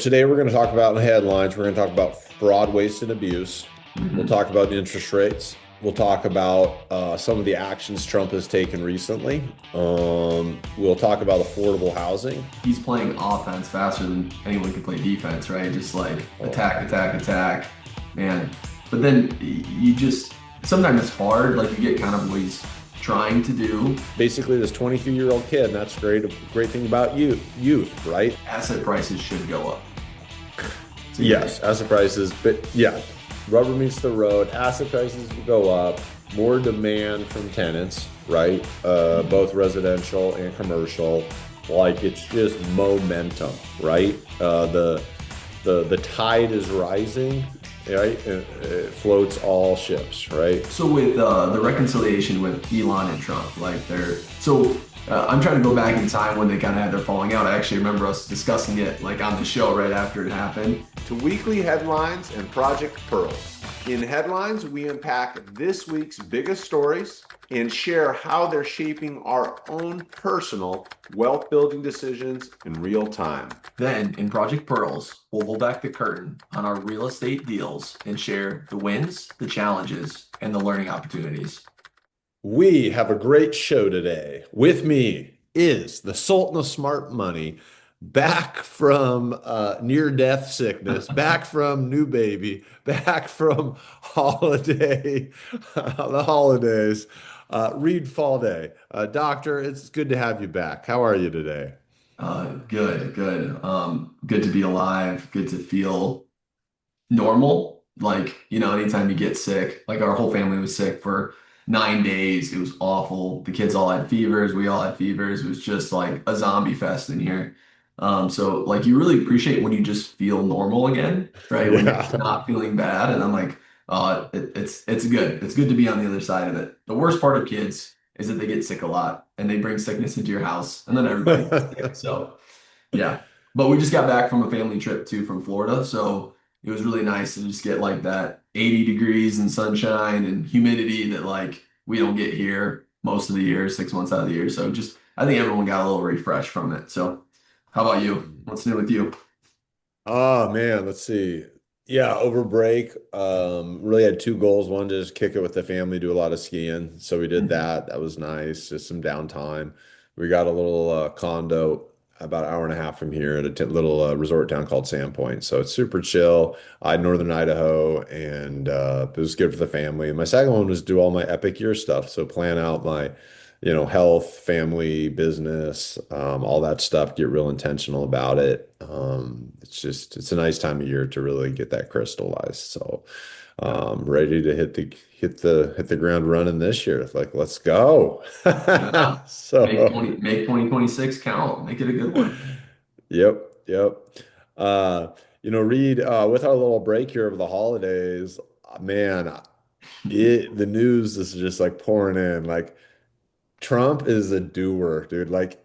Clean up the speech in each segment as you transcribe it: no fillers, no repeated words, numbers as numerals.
Today, we're going to talk about in the headlines, we're going to talk about fraud, waste, and abuse. We'll Mhm. talk about interest rates. We'll talk about some of the actions Trump has taken recently. We'll talk about affordable housing. He's playing offense faster than anyone can play defense, right? Just like Oh, attack, attack, attack, man. But then you just sometimes it's hard. Like you get kind of what he's trying to do. basically, this 22-year-old kid, and that's great. A great thing about youth, right? Asset prices should go up. So you Yes, asset prices, but yeah, rubber meets the road. Asset prices will go up, more demand from tenants, right? Both residential and commercial. Like it's just momentum, right? The tide is rising, right? It floats all ships, right? So with the reconciliation with Elon and Trump, like I'm trying to go back in time when they kind of had their falling out. I actually remember us discussing it like on the show right after it happened. To weekly headlines and Project Pearls. In headlines, we unpack this week's biggest stories and share how they're shaping our own personal wealth building decisions in real time. Then in Project Pearls, we'll pull back the curtain on our real estate deals and share the wins, the challenges, and the learning opportunities. We have a great show today. With me is the Sultan of Smart Money, back from near-death sickness, back from new baby, back from holiday, the holidays. Reed Falday. Doctor, it's good to have you back. How are you today? Good, good. Good to be alive, good to feel normal. Like, anytime you get sick, like our whole family was sick for 9 days. It was awful. The kids all had fevers. We all had fevers. It was just like a zombie fest in here. So like you really appreciate when you just feel normal again, right? When you're just Yeah. not feeling bad. And I'm like, it's good. It's good to be on the other side of it. The worst part of kids is that they get sick a lot and they bring sickness into your house and then everybody gets sick. So yeah. But we just got back from a family trip too from Florida. So it was really nice to just get like that 80 degrees and sunshine and humidity that like we don't get here most of the year, 6 months out of the year. So just I think everyone got a little refreshed from it. So how about you? What's new with you? Oh man, let's see. Yeah, over break, really had two goals. One, to just kick it with the family, do a lot of skiing. So we did Mhm. that. That was nice. Just some downtime. We got a little condo about an hour and a half from here at a little resort town called Sandpoint. So it's super chill. Northern Idaho, and it was good for the family. And my second one was do all my epic year stuff. So plan out my health, family, business, all that stuff, get real intentional about it. It's a nice time of year to really get that crystallized. So, Yeah. ready to hit the ground running this year. It's like, let's go. Yeah. So, Make 2026 count. Make it a good one. yep. Uh, Reed, with our little break here over the holidays, man, the news is just like pouring in. Like Trump is a doer, dude. I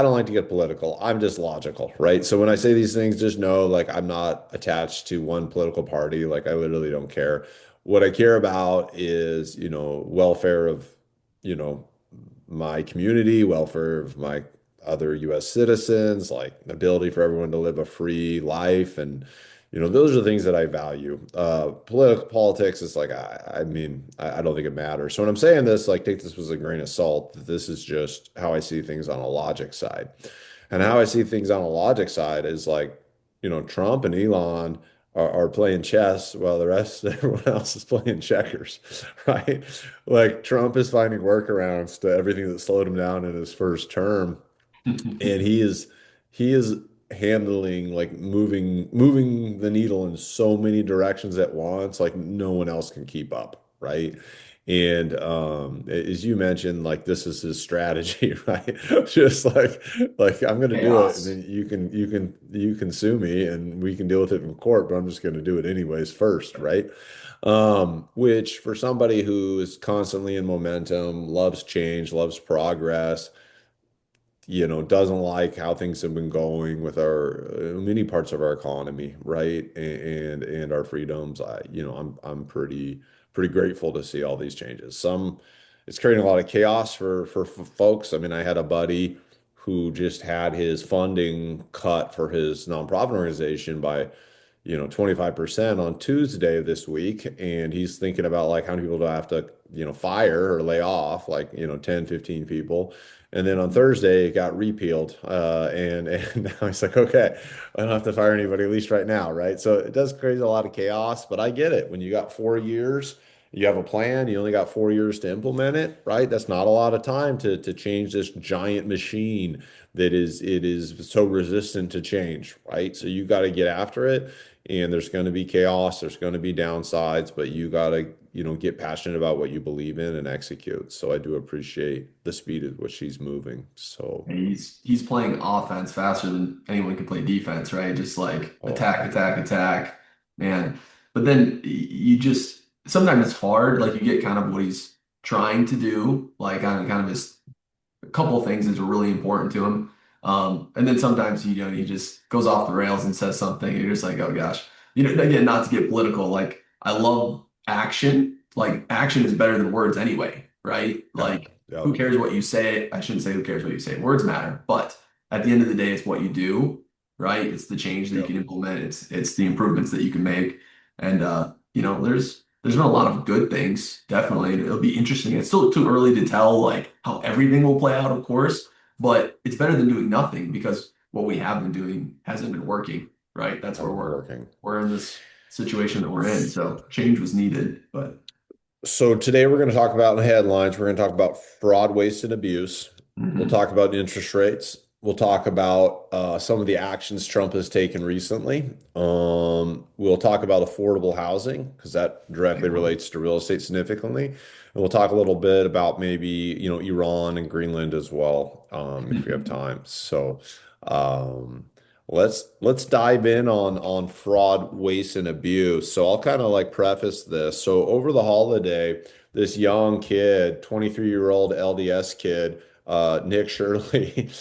don't like to get political. I'm just logical, right? So when I say these things, just know like I'm not attached to one political party. Like I literally don't care. What I care about is, welfare of, you know, my community, welfare of my other US citizens, like the ability for everyone to live a free life. And, those are things that I value. Politics is like, I don't think it matters. So when I'm saying this, like, take this with a grain of salt. This is just how I see things on a logic side. And how I see things on a logic side is like, Trump and Elon are playing chess while the rest everyone else is playing checkers, right? Like Trump is finding workarounds to everything that slowed him down in his first term, and he is handling like moving the needle in so many directions at once, like no one else can keep up, right? And as you mentioned, like this is his strategy, right? Just like I'm gonna do it, and Chaos. then you can sue me, and we can deal with it in court, but I'm just gonna do it anyways first, right? Which for somebody who is constantly in momentum, loves change, loves progress, doesn't like how things have been going with our many parts of our economy, right? And our freedoms. I'm pretty grateful to see all these changes. It's creating a lot of chaos for folks. I mean, I had a buddy who just had his funding cut for his nonprofit organization by 25% on Tuesday this week. And he's thinking about like how many people do I have to, fire or lay off, like, 10, 15 people. And then on Thursday, it got repealed. And now he's like, okay, I don't have to fire anybody, at least right now, right? So it does create a lot of chaos, but I get it. When you got 4 years, you have a plan, you only got 4 years to implement it, right? That's not a lot of time to change this giant machine that it is so resistant to change, right? So you got to get after it, and there's going to be chaos, there's going to be downsides, but you got to, get passionate about what you believe in and execute. So I do appreciate the speed at which he's moving. So, And he's playing offense faster than anyone can play defense, right? Just like oh, attack, attack, attack, man. But then you just sometimes it's hard. Like you get kind of what he's trying to do, like on kind of his a couple of things that are really important to him. And then sometimes he just goes off the rails and says something, and you're just like, oh gosh. Again, not to get political, like I love action. Like action is better than words anyway, right? yeah, Like yeah, who cares what you say? I shouldn't say who cares what you say. Words matter, but at the end of the day, it's what you do, right? It's the change that you yeah. can implement. It's the improvements that you can make. And there's been a lot of good things, definitely. And it'll be interesting. It's still too early to tell like how everything will play out, of course, but it's better than doing nothing because what we have been doing hasn't been working, right? That's where I'm we're working. we're in this situation that we're in. So change was needed, but So today we're going to talk about in the headlines, we're going to talk about fraud, waste, and abuse. We'll mhm. talk about interest rates. We'll talk about some of the actions Trump has taken recently. We'll talk about affordable housing because that directly Big one. relates to real estate significantly. And we'll talk a little bit about maybe, Iran and Greenland as well, if we have time. So um, let's dive in on fraud, waste, and abuse. So I'll kind of like preface this. So over the holiday, this young kid, 23-year-old LDS kid, Nick Shirley,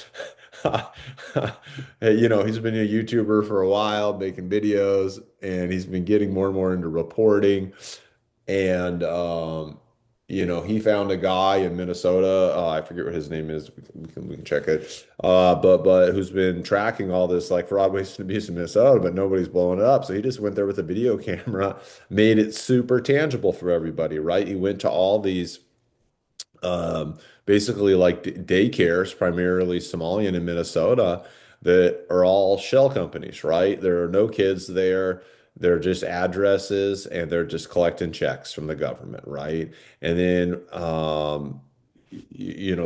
he's been a YouTuber for a while, making videos, and he's been getting more and more into reporting. And he found a guy in Minnesota. I forget what his name is. We can check it. But who's been tracking all this like fraud, waste, and abuse in Minnesota, but nobody's blowing it up. So he just went there with a video camera, made it super tangible for everybody, right? He went to all these basically like daycares, primarily Somalian in Minnesota, that are all shell companies, right? There are no kids there. They're just addresses and they're just collecting checks from the government, right? And then,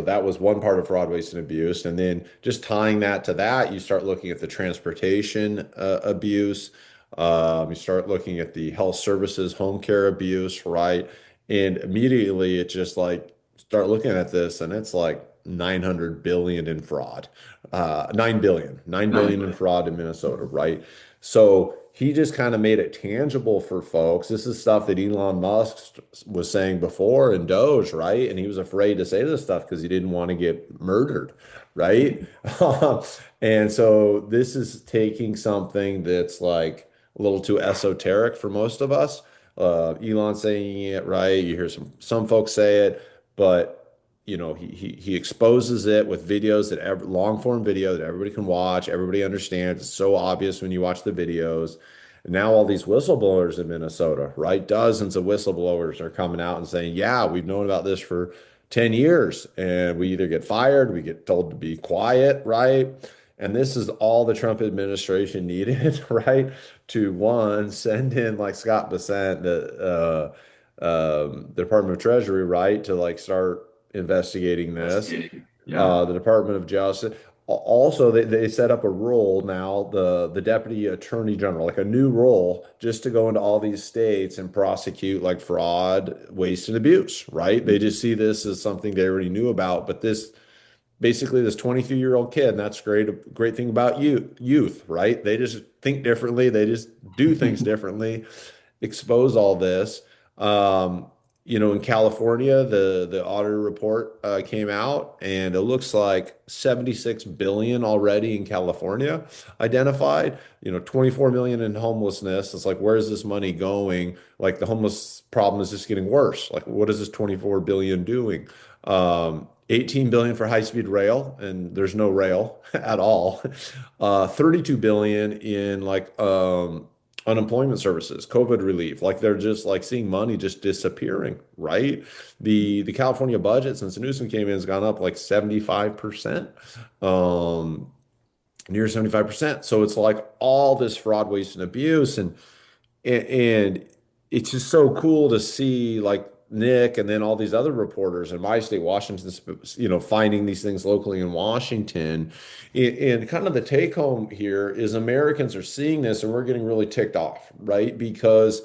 that was one part of fraud, waste, and abuse. And then just tying that to that, you start looking at the transportation abuse. You start looking at the health services, home care abuse, right? And immediately it just like start looking at this and it's like 900 billion in fraud. 9 billion in Nice. fraud in Minnesota, right? So he just kind of made it tangible for folks. This is stuff that Elon Musk was saying before in Doge, right? And he was afraid to say this stuff because he didn't want to get murdered, right? And so this is taking something that's like a little too esoteric for most of us. Elon saying it, right? You hear some folks say it, but he exposes it with videos that long form video that everybody can watch, everybody understands. It's so obvious when you watch the videos. And now all these whistleblowers in Minnesota, right? Dozens of whistleblowers are coming out and saying, "Yeah, we've known about this for 10 years and we either get fired, we get told to be quiet, right?" And this is all the Trump administration needed, right? To one, send in like Scott Bessent, the Department of Treasury, right, to like start investigating this. Investigating. Yeah. The Department of Justice. Also, they set up a role now, the Deputy Attorney General, like a new role, just to go into all these states and prosecute like fraud, waste, and abuse, right? They just see this as something they already knew about, but this basically this 23-year-old kid, and that's great. A great thing about youth, right? They just think differently, they just do things differently, expose all this. Um, in California, the auditor report came out, and it looks like 76 billion already in California identified. 24 million in homelessness. It's like, where's this money going? Like the homeless problem is just getting worse. Like, what is this 24 billion doing? 18 billion for high-speed rail, and there's no rail at all. 32 billion in like unemployment services, COVID relief. Like they're just like seeing money just disappearing, right? The California budget since Newsom came in has gone up like 75%. Um, Near 75%. So it's like all this fraud, waste, and abuse. And it's just so cool to see like Nick and then all these other reporters in my state, Washington, finding these things locally in Washington. And kind of the take home here is Americans are seeing this and we're getting really ticked off, right? Because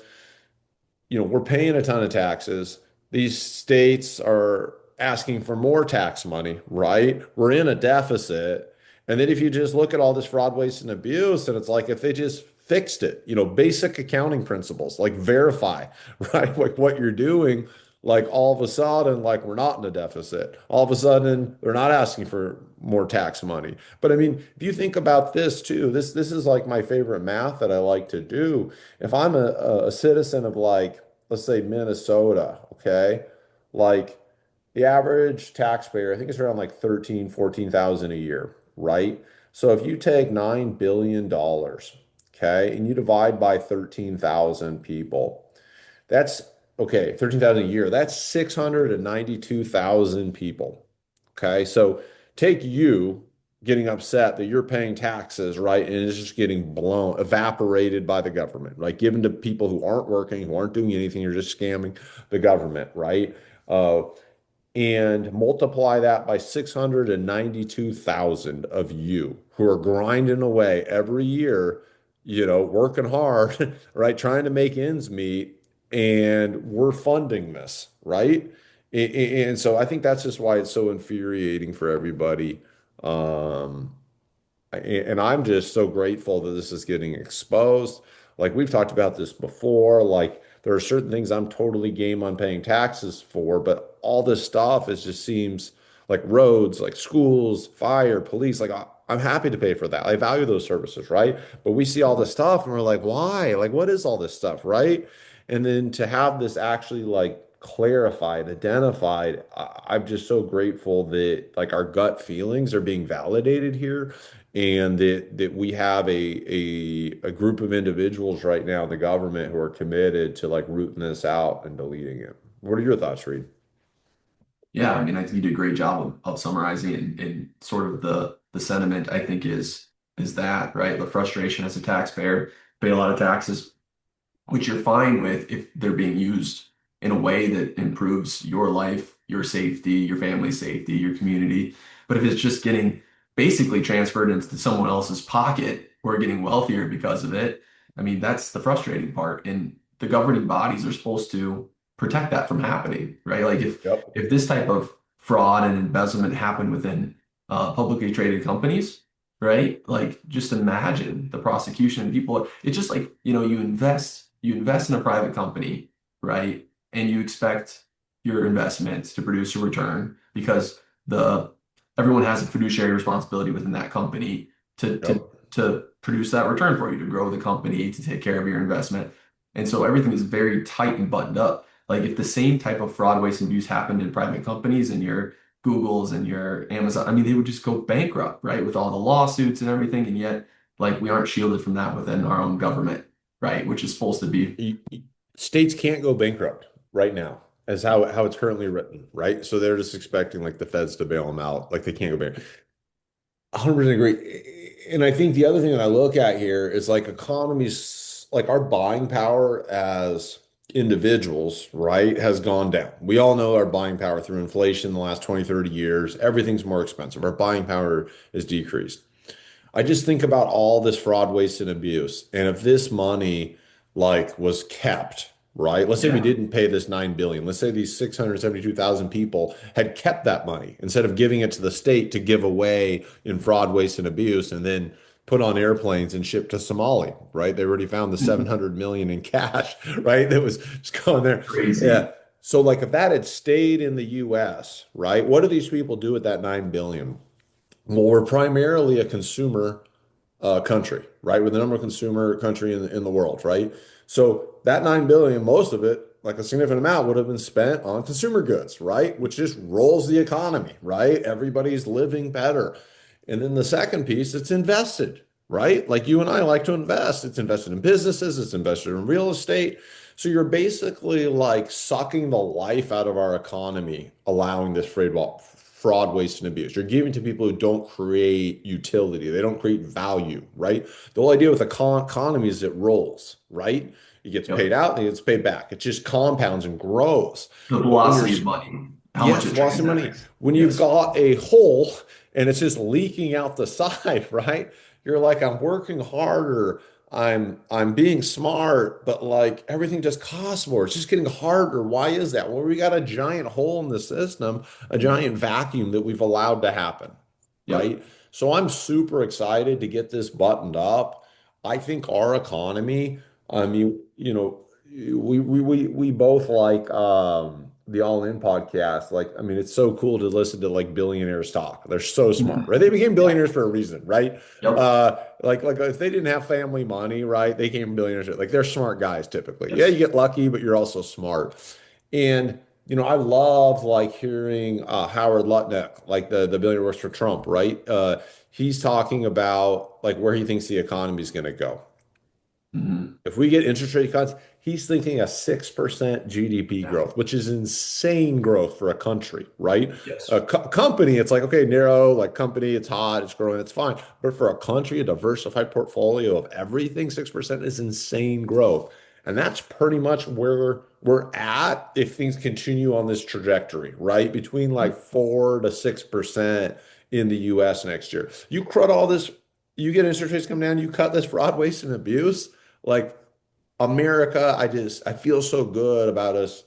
we're paying a ton of taxes. These states are asking for more tax money, right? We're in a deficit. And then if you just look at all this fraud, waste, and abuse, and it's like if they just fixed it, basic accounting principles, like verify, right? Like what you're doing, like all of a sudden, like we're not in a deficit. All of a sudden, they're not asking for more tax money. But I mean, if you think about this too, this is like my favorite math that I like to do. If I'm a citizen of like, let's say Minnesota, okay? Like the average taxpayer, I think it's around like 13, 14,000 a year, right? So if you take $9 billion, okay, and you divide by 13,000 people, that's okay, 13,000 a year. That's 692,000 people. Okay. So take you getting upset that you're paying taxes, right? And it's just getting blown, evaporated by the government, right? Given to people who aren't working, who aren't doing anything, you're just scamming the government, right? Uh, and multiply that by 692,000 of you who are grinding away every year, working hard, right? Trying to make ends meet. And we're funding this, right? And so I think that's just why it's so infuriating for everybody. Um, and I'm just so grateful that this is getting exposed. Like we've talked about this before, like there are certain things I'm totally game on paying taxes for, but all this stuff is just seems like roads, like schools, fire, police, like I'm happy to pay for that. I value those services, right? But we see all this stuff and we're like, why? Like, what is all this stuff, right? And then to have this actually like clarified, identified, I'm just so grateful that like our gut feelings are being validated here and that we have a group of individuals right now in the government who are committed to like rooting this out and deleting it. What are your thoughts, Reed? Yeah, I mean, I think you did a great job of summarizing it, and sort of the sentiment I think is that, right? The frustration as a taxpayer, pay a lot of taxes, which you're fine with if they're being used in a way that improves your life, your safety, your family's safety, your community. But if it's just getting basically transferred into someone else's pocket or getting wealthier because of it, I mean, that's the frustrating part. And the governing bodies are supposed to protect that from happening, right? Like Yep. if this type of fraud and embezzlement happened within publicly traded companies, right? Like just imagine the prosecution people. It's just like, you invest in a private company, right? And you expect your investments to produce a return because the everyone has a fiduciary responsibility within that company to to Yep. to produce that return for you, to grow the company, to take care of your investment. And so everything is very tight and buttoned up. Like if the same type of fraud, waste, and abuse happened in private companies and your Googles and your Amazon, I mean, they would just go bankrupt, right? With all the lawsuits and everything. And yet, like, we aren't shielded from that within our own government, right? Which is supposed to be. States can't go bankrupt right now, as how it's currently written, right? So they're just expecting like the feds to bail them out, like they can't go bankrupt. 100% agree. And I think the other thing that I look at here is like economies, like our buying power as individuals, right, has gone down. We all know our buying power through inflation in the last 20, 30 years. Everything's more expensive. Our buying power is decreased. I just think about all this fraud, waste, and abuse. And if this money like was kept, right? Let's say we Yeah. didn't pay this 9 billion. Let's say these 672,000 people had kept that money instead of giving it to the state to give away in fraud, waste, and abuse, and then put on airplanes and shipped to Somalia, right? They already found the 700 million in cash, right? That was just going there. Yeah. Crazy. So like if that had stayed in the US, right? What do these people do with that 9 billion? Well, we're primarily a consumer country, right? We're the number one consumer country in the world, right? So that 9 billion, most of it like a significant amount would have been spent on consumer goods, right? Which just rolls the economy, right? Everybody's living better. And then the second piece, it's invested, right? Like you and I like to invest. It's invested in businesses, it's invested in real estate. So you're basically like sucking the life out of our economy, allowing this fraud, waste, and abuse. You're giving to people who don't create utility. They don't create value, right? The whole idea with the economy is it rolls, right? It gets paid Yep. out and it gets paid back. It just compounds and grows. The But when you're, velocity of money, how much yes, it lots of money. transacts. When you've Yes. got a hole and it's just leaking out the side, right? You're like, I'm working harder. I'm being smart, but like everything just costs more. It's just getting harder. Why is that? Well, we got a giant hole in the system, a giant vacuum that we've allowed to happen, Yep. right? So I'm super excited to get this buttoned up. I think our economy, I mean, we both like the All In podcast. Like, I mean, it's so cool to listen to like billionaires talk. They're so smart, right? They became Yeah. billionaires for a reason, right? Yep. Like if they didn't have family money, right? They became billionaires. Like they're smart guys typically. Yeah, you Yes. get lucky, but you're also smart. And I love like hearing Howard Lutnick, like the billionaire works for Trump, right? He's talking about like where he thinks the economy is going to go. Hmm. If we get interest rate cuts, he's thinking a 6% GDP Yeah. growth, which is insane growth for a country, right? A Yes. company, it's like, okay, narrow, like company, it's hot, it's growing, it's fine. But for a country, a diversified portfolio of everything, 6% is insane growth. And that's pretty much where we're at if things continue on this trajectory, right? Between like 4 to 6% in the US next year. You crud all this, you get interest rates come down, you cut this fraud, waste, and abuse. Like America, I feel so good about us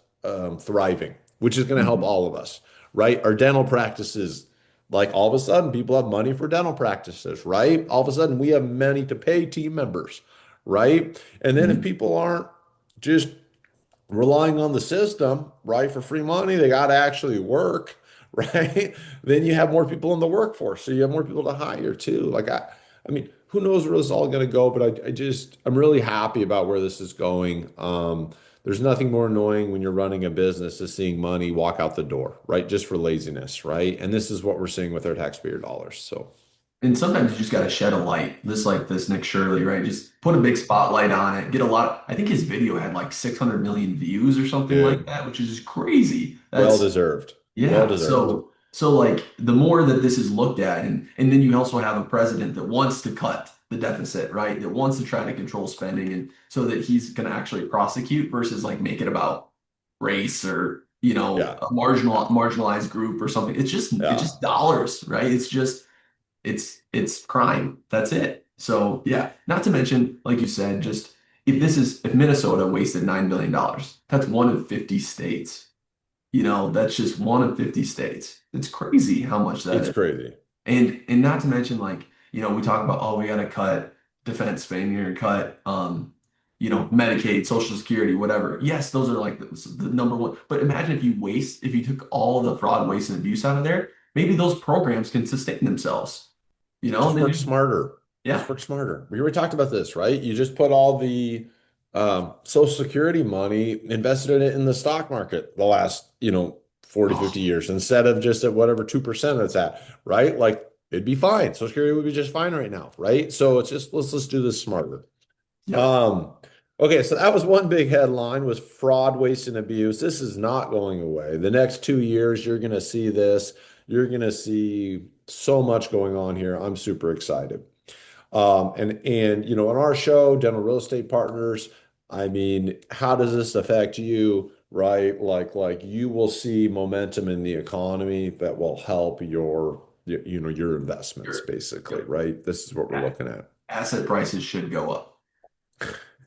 thriving, which is going to help Mhm. all of us, right? Our dental practices, like all of a sudden, people have money for dental practices, right? All of a sudden, we have money to pay team members, right? And then if Mhm. people aren't just relying on the system, right, for free money, they got to actually work, right? Then you have more people in the workforce, so you have more people to hire too. I mean, who knows where this is all going to go? But I'm really happy about where this is going. There's nothing more annoying when you're running a business is seeing money walk out the door, right? Just for laziness, right? And this is what we're seeing with our taxpayer dollars. So, And sometimes you just got to shed a light, just like this Nick Shirley, right? Just put a big spotlight on it, get a lot. I think his video had like 600 million views or something like dude, that, which is just crazy. well That's deserved. Well yeah. deserved. So like the more that this is looked at, and then you also have a president that wants to cut the deficit, right? That wants to try to control spending, and so that he's going to actually prosecute versus like make it about race or Yeah. a Yeah. marginalized group or something. It's Yeah. just dollars, right? It's crime. That's it. So yeah, not to mention, like you said, just if Minnesota wasted $9 billion, that's one of 50 states. That's just one of 50 states. It's crazy how much that It's is. crazy. And not to mention, like, we talk about, oh, we gotta cut defense spending or cut Medicaid, Social Security, whatever. Yes, those are like the number one. But imagine if you took all the fraud, waste, and abuse out of there, maybe those programs can sustain themselves. And Just then work smarter. Just yeah. work smarter. We already talked about this, right? You just put all the Social Security money, invested it in the stock market the last, 40, Oh, 50 years instead of just at whatever 2% it's at, right? Like it'd be fine. Social Security would be just fine right now, right? So it's just let's do this smarter. yep. Um, okay, so that was one big headline was fraud, waste, and abuse. This is not going away. The next 2 years, you're going to see this. You're going to see so much going on here. I'm super excited. And on our show, Dental Real Estate Partners, I mean, how does this affect you, right? Like you will see momentum in the economy that will help your investments, Sure. basically, Yep. right? This is what we're A- looking at. Asset prices should go up.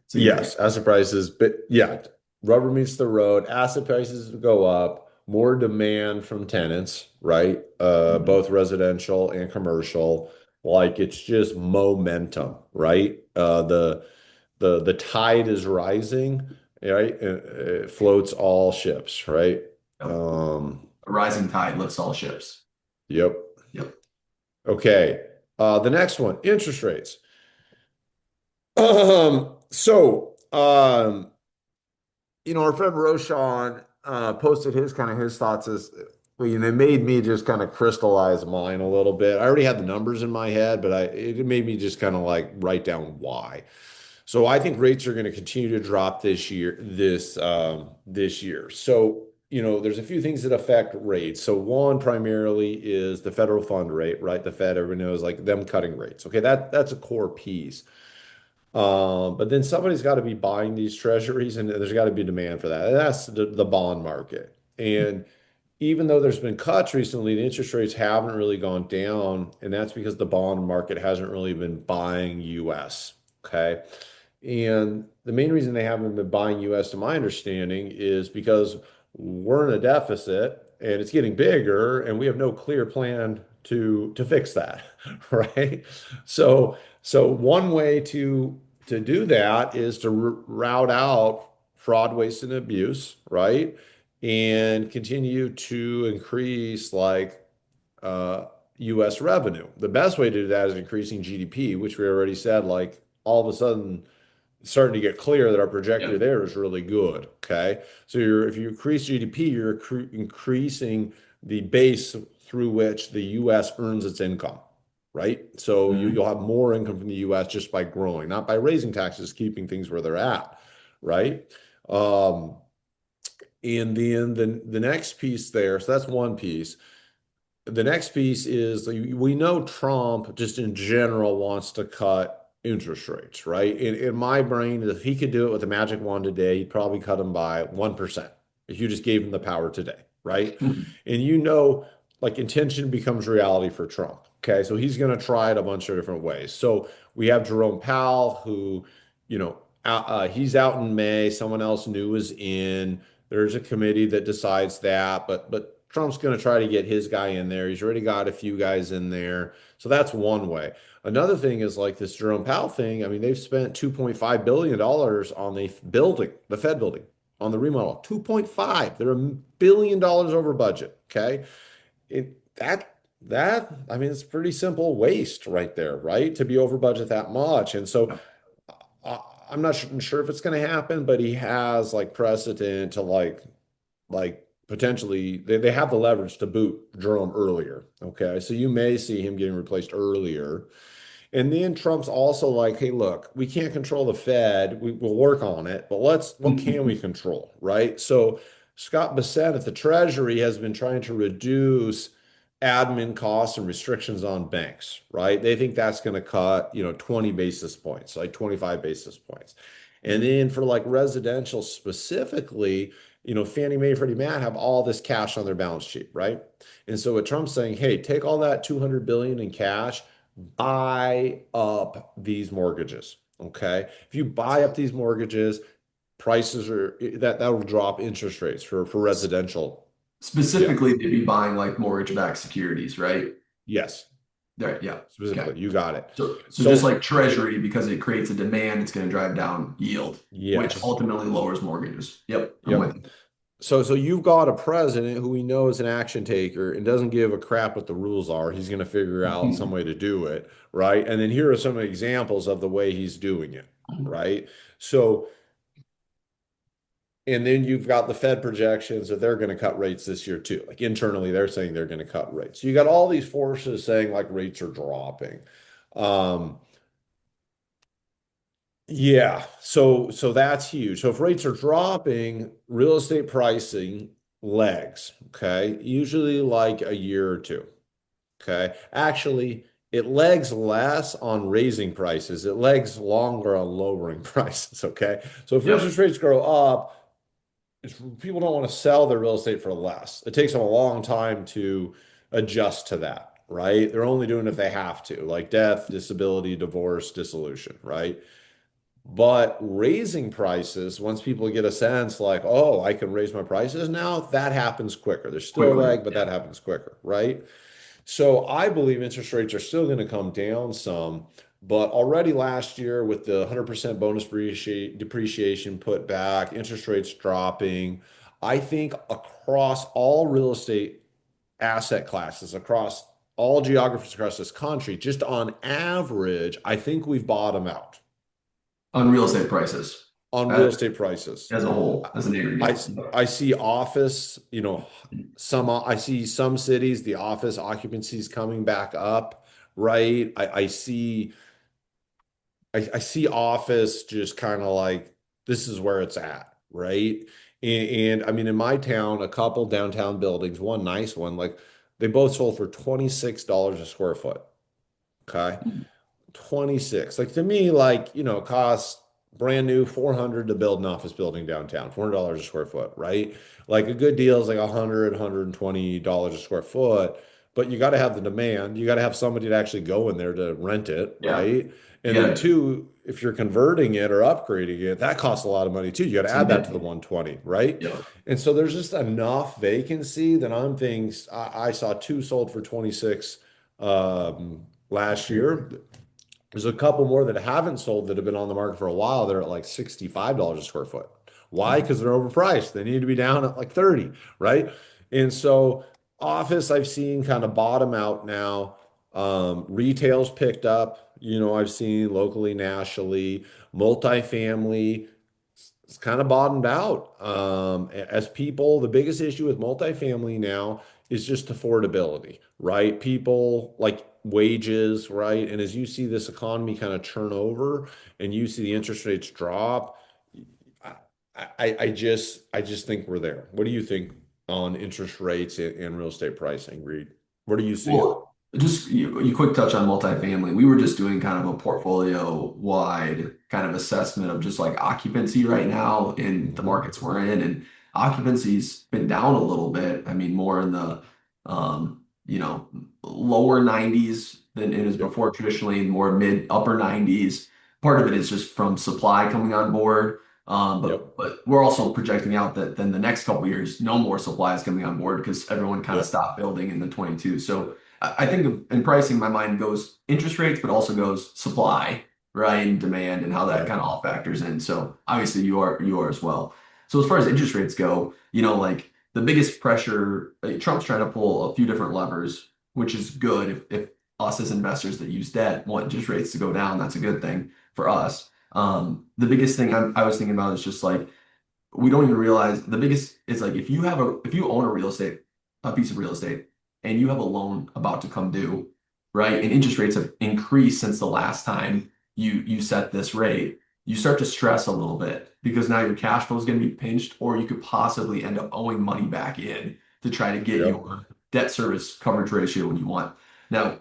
So Yes, asset prices, but yeah, rubber meets the road. Asset prices go up, more demand from tenants, right? Mhm. Both residential and commercial. Like it's just momentum, right? The tide is rising, right? It floats all ships, right? Yep. Um, A rising tide lifts all ships. yep. Yep. Okay. The next one, interest rates. So our friend Roshan posted his thoughts as well, it made me just kind of crystallize mine a little bit. I already had the numbers in my head, but it made me just kind of like write down why. So I think rates are going to continue to drop this year. So, there's a few things that affect rates. So one primarily is the federal fund rate, right? The Fed, everyone knows like them cutting rates. Okay, that's a core piece. But then somebody's got to be buying these treasuries, and there's got to be demand for that. And that's the bond market. And even though there's been cuts recently, the interest rates haven't really gone down, and that's because the bond market hasn't really been buying US. Okay. And the main reason they haven't been buying US, to my understanding, is because we're in a deficit and it's getting bigger, and we have no clear plan to fix that, right? So one way to do that is to route out fraud, waste, and abuse, right? And continue to increase like uh, U.S. revenue. The best way to do that is increasing GDP, which we already said, like all of a sudden starting to get clear that our trajectory Yep. there is really good. Okay. So if you increase GDP, you're increasing the base through which the US earns its income, right? So Mhm. you'll have more income from the US just by growing, not by raising taxes, keeping things where they're at, right? Um, and then the next piece there, so that's one piece. The next piece is we know Trump just in general wants to cut interest rates, right? In my brain, if he could do it with a magic wand today, he'd probably cut them by 1% if you just gave him the power today, right? And like intention becomes reality for Trump. Okay, so he's going to try it a bunch of different ways. So we have Jerome Powell, who, he's out in May. Someone else new is in. There's a committee that decides that, but Trump's going to try to get his guy in there. He's already got a few guys in there. So that's one way. Another thing is like this Jerome Powell thing. I mean, they've spent $2.5 billion on the building, the Fed building, on the remodel. 2.5. They're $1 billion over budget. Okay. I mean, it's pretty simple waste right there, right? To be over budget that much. And so Yep. I, I'm not sure if it's going to happen, but he has like precedent to like potentially they have the leverage to boot Jerome earlier. Okay. So you may see him getting replaced earlier. And then Trump's also like, hey, look, we can't control the Fed. We'll work on it, but what can we control? Right. So Scott Bessent at the Treasury has been trying to reduce admin costs and restrictions on banks, right? They think that's going to cut, 20 basis points, like 25 basis points. And then for like residential specifically, Fannie Mae, Freddie Mac have all this cash on their balance sheet, right? And so what Trump's saying, hey, take all that 200 billion in cash, buy up these mortgages. Okay. If you buy up these mortgages, prices are that'll drop interest rates for residential. Yeah. Specifically, they'd be buying like mortgage-backed securities, right? Yes. Right. Yeah. Okay. Specifically. You got it. So just So like Treasury, because it creates a demand, it's going to drive down yield, which yes. ultimately lowers mortgages. Yep, I'm Yep. with you. So you've got a president who we know is an action taker and doesn't give a crap what the rules are. He's going to figure out some way to do it, right? And then here are some examples of the way he's doing it, right? So and then you've got the Fed projections that they're going to cut rates this year too. Like internally, they're saying they're going to cut rates. So you got all these forces saying like rates are dropping. Um, yeah, so that's huge. So if rates are dropping, real estate pricing lags, okay? Usually like a year or two, okay? Actually, it lags less on raising prices. It lags longer on lowering prices, okay? So if Yep. interest rates go up, people don't want to sell their real estate for less. It takes them a long time to adjust to that, right? They're only doing it if they have to, like death, disability, divorce, dissolution, right? But raising prices, once people get a sense like, oh, I can raise my prices now, that happens quicker. There's still a Quickly. lag, but that Yeah. happens quicker, right? So I believe interest rates are still going to come down some, but already last year with the 100% bonus depreciation put back, interest rates dropping, I think across all real estate asset classes, across all geographies across this country, just on average, I think we've bottomed out. On real estate prices. on real uh, estate prices. as a whole, as an I aggregate. I see office, I see some cities, the office occupancy is coming back up, right? I see office just kind of like this is where it's at, right? And I mean, in my town, a couple downtown buildings, one nice one, like they both sold for $26 a square foot. Okay. 26. Like to me, like, it costs brand new 400 to build an office building downtown, $400 a square foot, right? Like a good deal is like 100, $120 a square foot, but you got to have the demand. You got to have somebody to actually go in there to rent it, Yeah, right? you And then gotta two, if you're converting it or upgrading it, that costs a lot of money too. You got to add that to the significant. 120, right? Yeah. And so there's just enough vacancy that I'm thinking I saw two sold for 26 last year. There's a couple more that haven't sold that have been on the market for a while. They're at like $65 a square foot. Why? Because they're overpriced. They need to be down at like 30, right? And so office I've seen kind of bottom out now. Retail's picked up, I've seen locally, nationally, multifamily. It's kind of bottomed out. As people, the biggest issue with multifamily now is just affordability, right? People like wages, right? And as you see this economy kind of turn over and you see the interest rates drop, I, I just think we're there. What do you think on interest rates and real estate pricing, Reed? Where do you see it? Well, just you quick touch on multifamily. We were just doing kind of a portfolio wide kind of assessment of just like occupancy right now in the Mhm. markets we're in, and occupancy's been down a little bit. I mean, more in the lower 90s than it is Yep. before, traditionally more mid upper 90s. Part of it is just from supply coming on board. Yep. But we're also projecting out that then the next couple of years, no more supply is coming on board because everyone kind of Yep. stopped building in the 22. So I think in pricing, my mind goes interest rates, but also goes supply, right, and demand, and how that Okay. kind of all factors in. So obviously you are as well. So as far as interest rates go, like the biggest pressure, Trump's trying to pull a few different levers, which is good if us as investors that use debt want interest rates to go down. That's a good thing for us. The biggest thing I was thinking about is just like we don't even realize the biggest is like if you own a piece of real estate and you have a loan about to come due, right? And interest rates have increased since the last time you set this rate, you start to stress a little bit because now your cash flow is going to be pinched, or you could possibly end up owing money back in to try to get Yep. your debt service coverage ratio when you want. Now,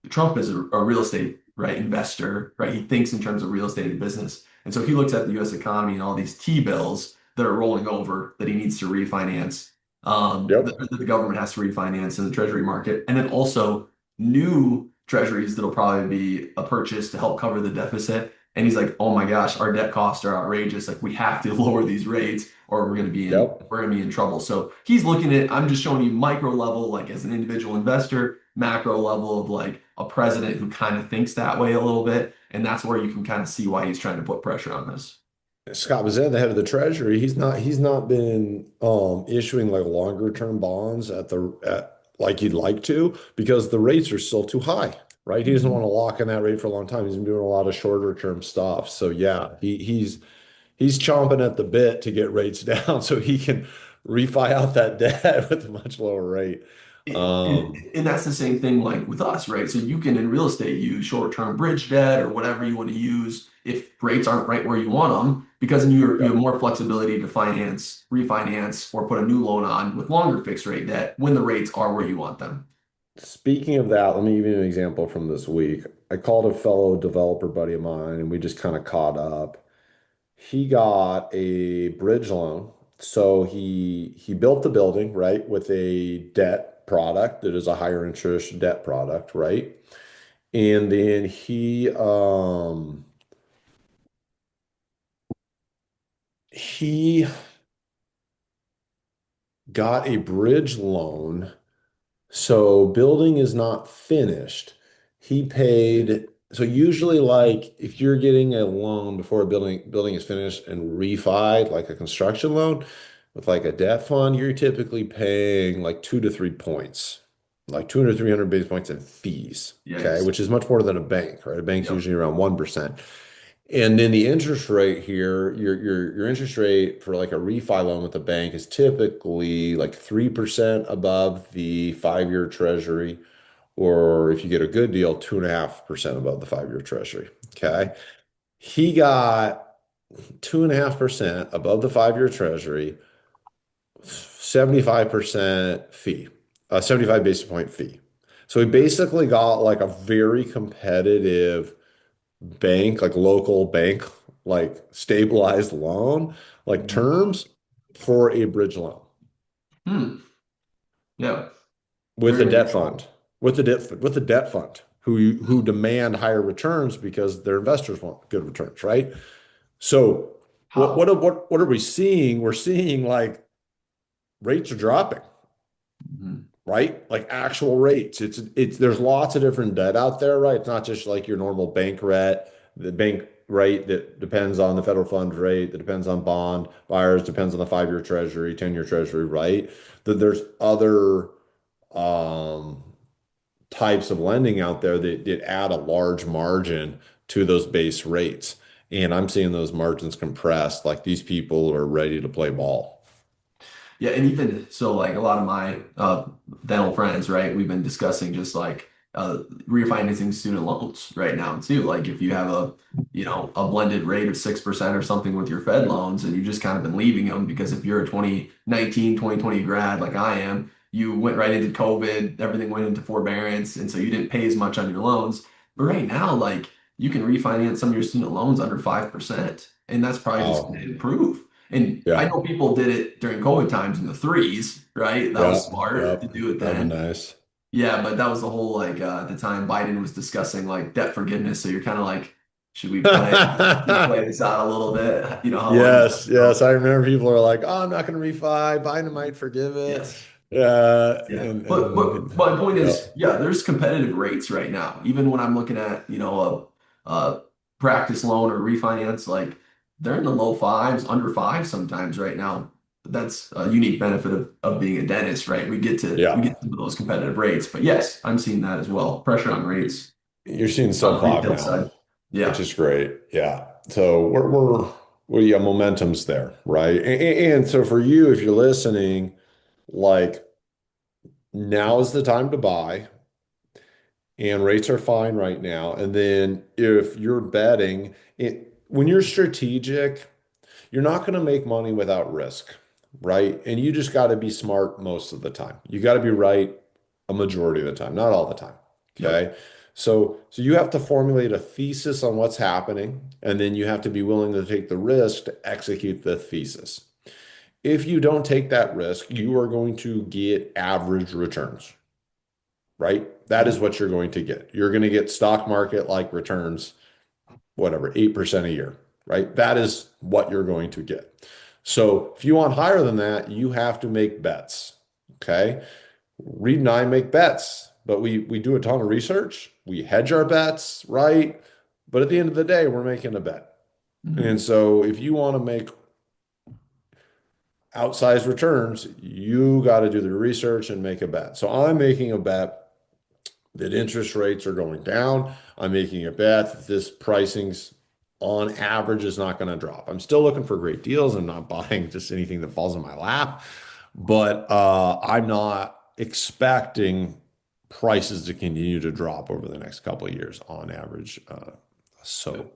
Trump is a real estate right investor, right? He thinks in terms of real estate and business. And so he looks at the US economy and all these T-bills that are rolling over that he needs to refinance, Yep. that the government has to refinance in the treasury market. And then also new treasuries that'll probably be a purchase to help cover the deficit. And he's like, oh my gosh, our debt costs are outrageous. Like we have to lower these rates or Yep. we're gonna be in trouble. So he's looking at, I'm just showing you micro level, like as an individual investor, macro level of like a president who kind of thinks that way a little bit. And that's where you can kind of see why he's trying to put pressure on this. Scott was the head of the Treasury. He's not been issuing like longer term bonds at like he'd like to because the rates are still too high, right? He doesn't want Mhm. to lock in that rate for a long time. He's been doing a lot of shorter term stuff. So yeah, he's chomping at the bit to get rates down so he can refi out that debt with a much lower rate. Um, And that's the same thing like with us, right? So you can in real estate use short-term bridge debt or whatever you want to use if rates aren't right where you want them, because then you have yep. more flexibility to refinance, or put a new loan on with longer fixed rate debt when the rates are where you want them. Speaking of that, let me give you an example from this week. I called a fellow developer buddy of mine and we just kind of caught up. He got a bridge loan. So he built the building, right, with a debt product that is a higher interest debt product, right? And then he got a bridge loan. So building is not finished. He paid, so usually like if you're getting a loan before a building is finished and refied, like a construction loan with like a debt fund, you're typically paying like 2 to 3 points, like 200, 300 basis points in fees. Okay, Yikes. which is much more than a bank, right? A bank's Yep. usually around 1%. And then the interest rate here, your interest rate for like a refi loan with the bank is typically like 3% above the 5-year treasury, or if you get a good deal, 2.5% above the 5-year treasury. Okay. He got 2.5% above the 5-year treasury, 75% fee, 75 basis point fee. So he basically got like a very competitive bank, like local bank, like stabilized loan, like Mhm. terms for a bridge loan Hmm. Yeah. with the Very debt interesting. fund, with the debt fund who demand higher returns because their investors want good returns, right? So How? what are we seeing? We're seeing like rates are dropping, Mhm. right? Like actual rates. It's there's lots of different debt out there, right? It's not just like your normal bank rate, the bank rate that depends on the federal funds rate, that depends on bond buyers, depends on the 5-year treasury, 10-year treasury, right? That there's other um types of lending out there that add a large margin to those base rates. And I'm seeing those margins compressed, like these people are ready to play ball. Yeah, and even so, like a lot of my dental friends, right? We've been discussing just like refinancing student loans right now too. Like if you have a blended rate of 6% or something with your Fed loans, and you just kind of been leaving them because if you're a 2019, 2020 grad like I am, you went right into COVID, everything went into forbearance, and so you didn't pay as much on your loans. But right now, like you can refinance some of your student loans under 5%, and that's probably just going Oh, to improve. And I yeah. know people did it during COVID times in the threes, right? That was Yep. smart to Yep. do it That'd be then. nice. Yeah, but that was the whole like at the time Biden was discussing like debt forgiveness. So you're kind of like, should we play this out a little bit? You know, how long is Yes, that yes. go? I remember people are like, "Oh, I'm not going to refi. Biden might forgive it." Yes. Yeah, Yeah. But and my point yeah, is, yeah, there's competitive rates right now. Even when I'm looking at, a practice loan or refinance, like they're in the low fives, under five sometimes right now. That's a unique benefit of being a dentist, right? We yeah. get some of those competitive rates. But yes, I'm seeing that as well. Pressure on rates You're seeing on sub the five retail now, side. which Yeah. is great. Yeah. So yeah, momentum's there, right? And so for you, if you're listening, like now is the time to buy, and rates are fine right now. And then if you're betting it, when you're strategic, you're not going to make money without risk, right? And you just got to be smart most of the time. You got to be right a majority of the time, not all the time. Yep. Okay. So you have to formulate a thesis on what's happening, and then you have to be willing to take the risk to execute the thesis. If you don't take that risk, you are going to get average returns, right? That is Mhm. what you're going to get. You're going to get stock market like returns, whatever, 8% a year, right? That is what you're going to get. So if you want higher than that, you have to make bets. Okay. Reed and I make bets, but we do a ton of research. We hedge our bets, right? But at the end of the day, we're making a bet. And Mhm. so if you want to make outsized returns, you got to do the research and make a bet. So I'm making a bet that interest rates are going down. I'm making a bet that this pricing's on average is not going to drop. I'm still looking for great deals. I'm not buying just anything that falls in my lap, but I'm not expecting prices to continue to drop over the next couple of years on average. So, Yep.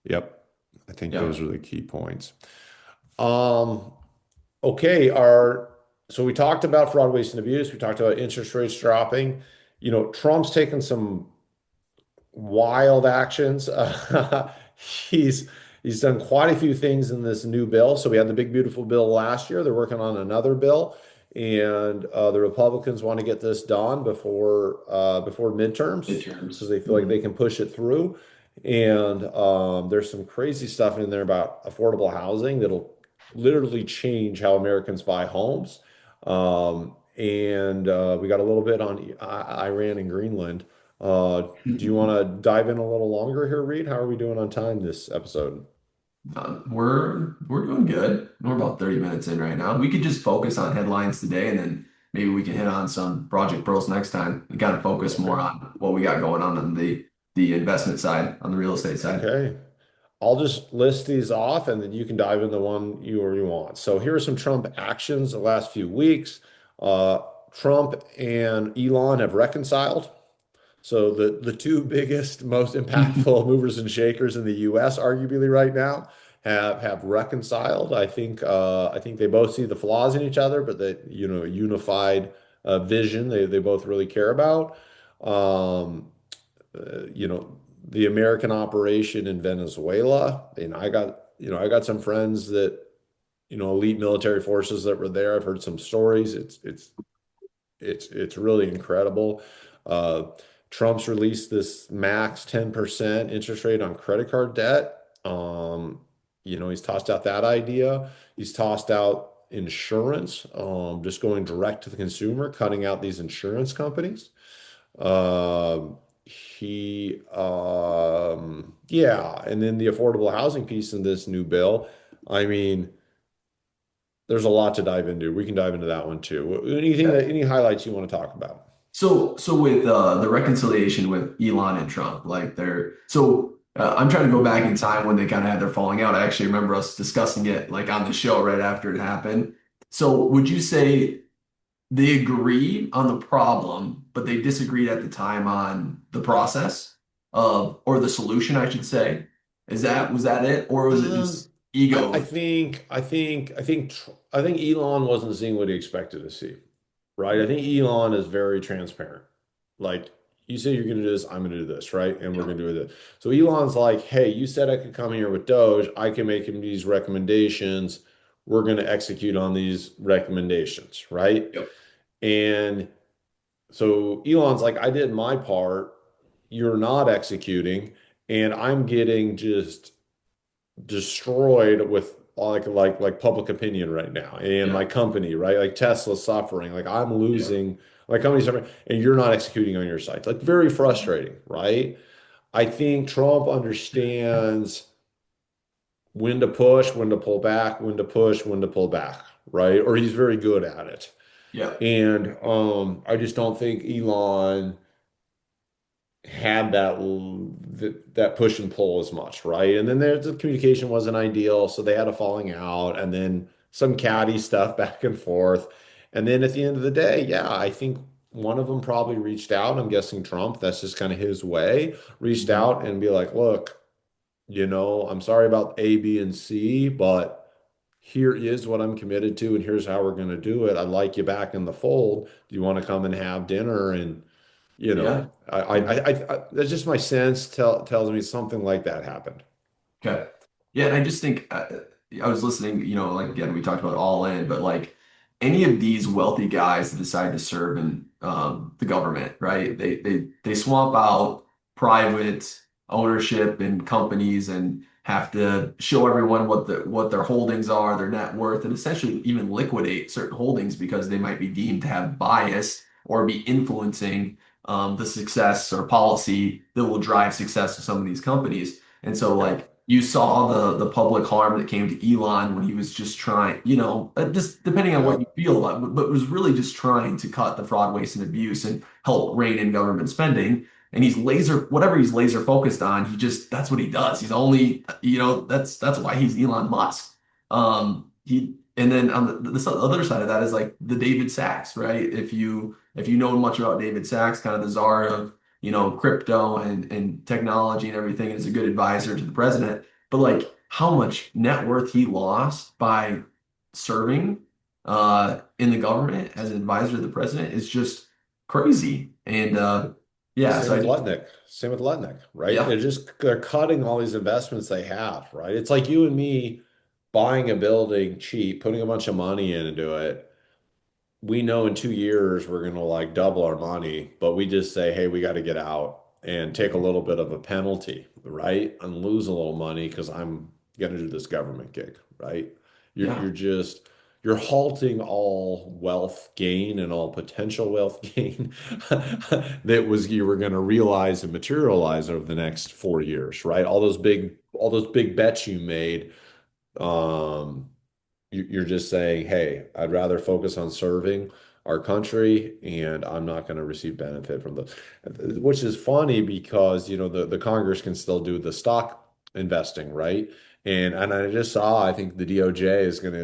yep, I think those Yep. are the key points. Um, okay, so we talked about fraud, waste, and abuse. We talked about interest rates dropping. Trump's taken some wild actions. He's he's done quite a few things in this new bill. So we had the big beautiful bill last year. They're working on another bill, and the Republicans want to get this done before midterms because Midterms. they feel like they Mhm. can push it through. And there's some crazy stuff in there about affordable housing that'll literally change how Americans buy homes. And we got a little bit on Iran and Greenland. Do you want to dive in a little longer here, Reed? How are we doing on time this episode? We're doing good. We're about 30 minutes in right now. We could just focus on headlines today, and then maybe we can hit on some project pros next time and kind of focus more Okay. on what we got going on the investment side, on the real estate side. Okay. I'll just list these off and then you can dive into one you want. So here are some Trump actions the last few weeks. Uh, Trump and Elon have reconciled. So the two biggest, most impactful movers and shakers in the U.S. arguably right now have reconciled. I think they both see the flaws in each other, but that unified vision they both really care about. Um, the American operation in Venezuela. And I got some friends that elite military forces that were there. I've heard some stories. It's really incredible. Uh, Trump's released this max 10% interest rate on credit card debt. He's tossed out that idea. He's tossed out insurance, just going direct to the consumer, cutting out these insurance companies. Yeah, and then the affordable housing piece in this new bill. I mean, there's a lot to dive into. We can dive into that one too. Any highlights you want to talk about? So with the reconciliation with Elon and Trump, like I'm trying to go back in time when they kind of had their falling out. I actually remember us discussing it like on the show right after it happened. So would you say they agreed on the problem, but they disagreed at the time on the process of, or the solution, I should say? Was that it, or was it Um, just ego? I think Elon wasn't seeing what he expected to see, right? I think Elon is very transparent. Like, you say you're going to do this, I'm going to do this, right? And we're Yep, going to do this. So Elon's like, hey, you said I could come here with Doge. I can make him these recommendations. We're going to execute on these recommendations, right? yep, And so Elon's like, I did my part. You're not executing, and I'm getting just destroyed with like public opinion right now and my yeah, company, right? Like Tesla's suffering, like I'm yeah, losing, my company's suffering, and you're not executing on your side. Like very frustrating, right? I think Trump understands when to push, when to pull back, when to push, when to pull back, right? Or he's very good at it. yeah, And I just don't think Elon had that push and pull as much, right? And then the communication wasn't ideal, so they had a falling out, and then some catty stuff back and forth. And then at the end of the day, yeah, I think one of them probably reached out. I'm guessing Trump, that's just kind of his way, reached mhm, out and be like, look, I'm sorry about A, B, and C, but here is what I'm committed to, and here's how we're going to do it. I'd like you back in the fold. Do you want to come and have dinner? And yeah. that's just my sense tells me something like that happened. Okay. Yeah, and I just think I was listening, like again, we talked about all in, but like any of these wealthy guys that decide to serve in the government, right? They swamp out private ownership in companies and have to show everyone what their holdings are, their net worth, and essentially even liquidate certain holdings because they might be deemed to have bias or be influencing the success or policy that will drive success of some of these companies. And so Yeah. like you saw the public harm that came to Elon when he was just trying, just depending on what you Yep. feel about, but was really just trying to cut the fraud, waste, and abuse and help rein in government spending. And whatever he's laser focused on, that's what he does. He's only, that's why he's Elon Musk. And then on the other side of that is like the David Sachs, right? If you know much about David Sachs, kind of the czar of crypto and technology and everything, and is a good advisor to the president. But like how much net worth he lost by serving in the government as an advisor to the president is just crazy. And yeah, Same so I with just Letnick. Same with Letnick, right? yeah, They're cutting all these investments they have, right? It's like you and me buying a building cheap, putting a bunch of money into it. We know in 2 years we're going to like double our money, but we just say, hey, we got to get out and take a little bit of a penalty, right? And lose a little money because I'm going to do this government gig, right? yeah, You're just you're halting all wealth gain and all potential wealth gain that was you were going to realize and materialize over the next 4 years, right? All those big bets you made. Um, you're just saying, hey, I'd rather focus on serving our country and I'm not going to receive benefit from those. Which is funny because, the Congress can still do the stock. investing, right? And I just saw, I think the DOJ is going to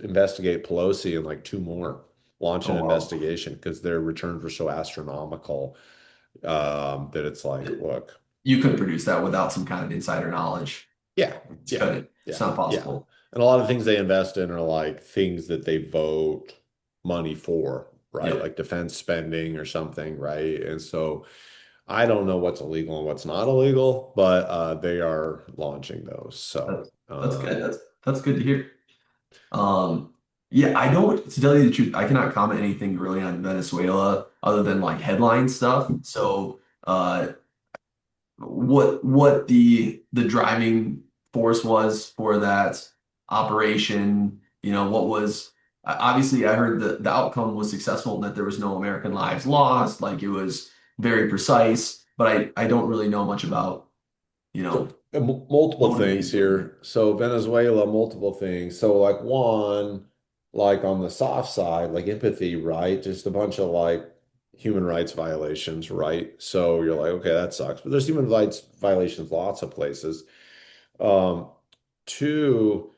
investigate Pelosi and like two more, launch Oh an wow. investigation because their returns were so astronomical that it's like, It- look, you couldn't produce that without some kind of insider knowledge. yeah, It's yeah, couldn't. It's yeah, not yeah. possible. And a lot of things they invest in are like things that they vote money for, right? Yep. Like defense spending or something, right? And so I don't know what's illegal and what's not illegal, but they are launching those. So, That's good. That's good to hear. Um, yeah, I don't, to tell you the truth, I cannot comment anything really on Venezuela other than like headline stuff. So, what the driving force was for that operation, what was obviously I heard the outcome was successful and that there was no American lives lost, like it was very precise, but I don't really know much about, so multiple things motivated them. here. So Venezuela, multiple things. So like one, like on the soft side, like empathy, right? Just a bunch of like human rights violations, right? So you're like, okay, that sucks. But there's human rights violations lots of places. Um, Two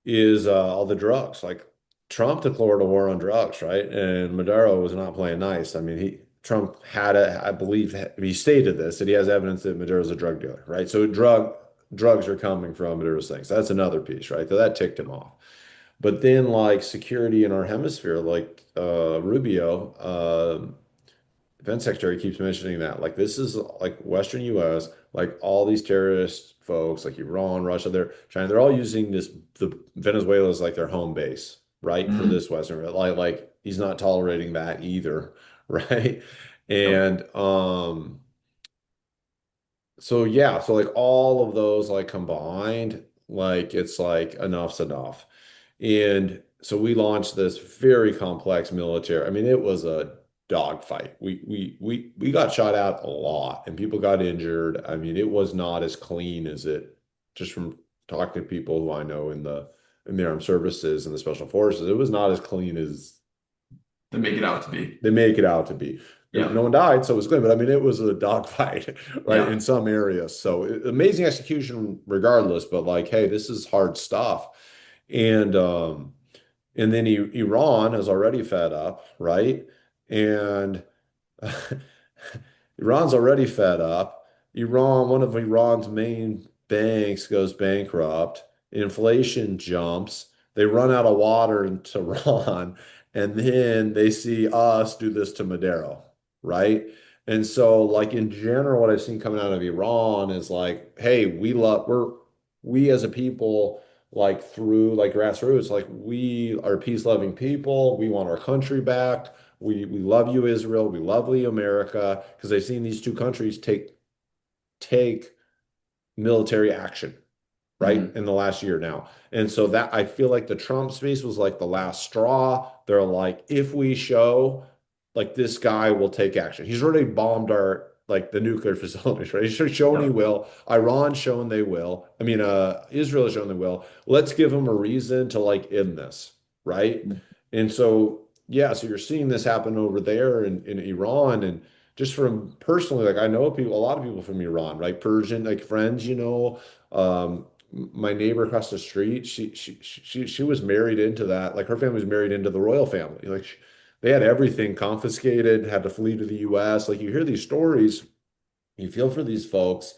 is all the drugs. Like Trump declared a war on drugs, right? And Maduro was not playing nice. I mean, Trump had I believe he stated this that he has evidence that Maduro's a drug dealer, right? So drugs are coming from Maduro's things. So that's another piece, right? So that ticked him off. But then like security in our hemisphere, like Rubio, defense secretary keeps mentioning that like this is like Western US, like all these terrorist folks like Iran, Russia, they're all using the Venezuela as like their home base, right? For Mhm. this Western, like he's not tolerating that either, right? Yep. And so yeah, so like all of those like combined, like it's like enough's enough. And so we launched this very complex military. I mean, it was a dogfight. We got shot out a lot and people got injured. I mean, it was not as clean as it just from talking to people who I know in the armed services and the special forces. It was not as clean as To make it out to be. they make it out to be. No Yep. one died, so it was good. But I mean, it was a dogfight, right, in Yep. some areas. So amazing execution, regardless. But like, hey, this is hard stuff. And and then Iran is already fed up, right? And Iran's already fed up. One of Iran's main banks goes bankrupt. Inflation jumps. They run out of water in Tehran, and then they see us do this to Madero, right? And so, like in general, what I've seen coming out of Iran is like, hey, we as a people, like through like grassroots, like we are peace-loving people. We want our country back. We love you, Israel. We love you, America, because they've seen these two countries take military action, right, Mhm. in the last year now. And so that I feel like the Trump space was like the last straw. They're like, if we show like this guy will take action. He's already bombed our like the nuclear facilities, right? He's shown he Yep. will. Iran's shown they will. I mean, Israel has shown they will. Let's give them a reason to like end this, right? And so yeah, so you're seeing this happen over there in Iran and just from personally, like I know people, a lot of people from Iran, right? Persian, like friends, my neighbor across the street, she was married into that. Like her family was married into the royal family. Like they had everything confiscated, had to flee to the US. Like you hear these stories, you feel for these folks.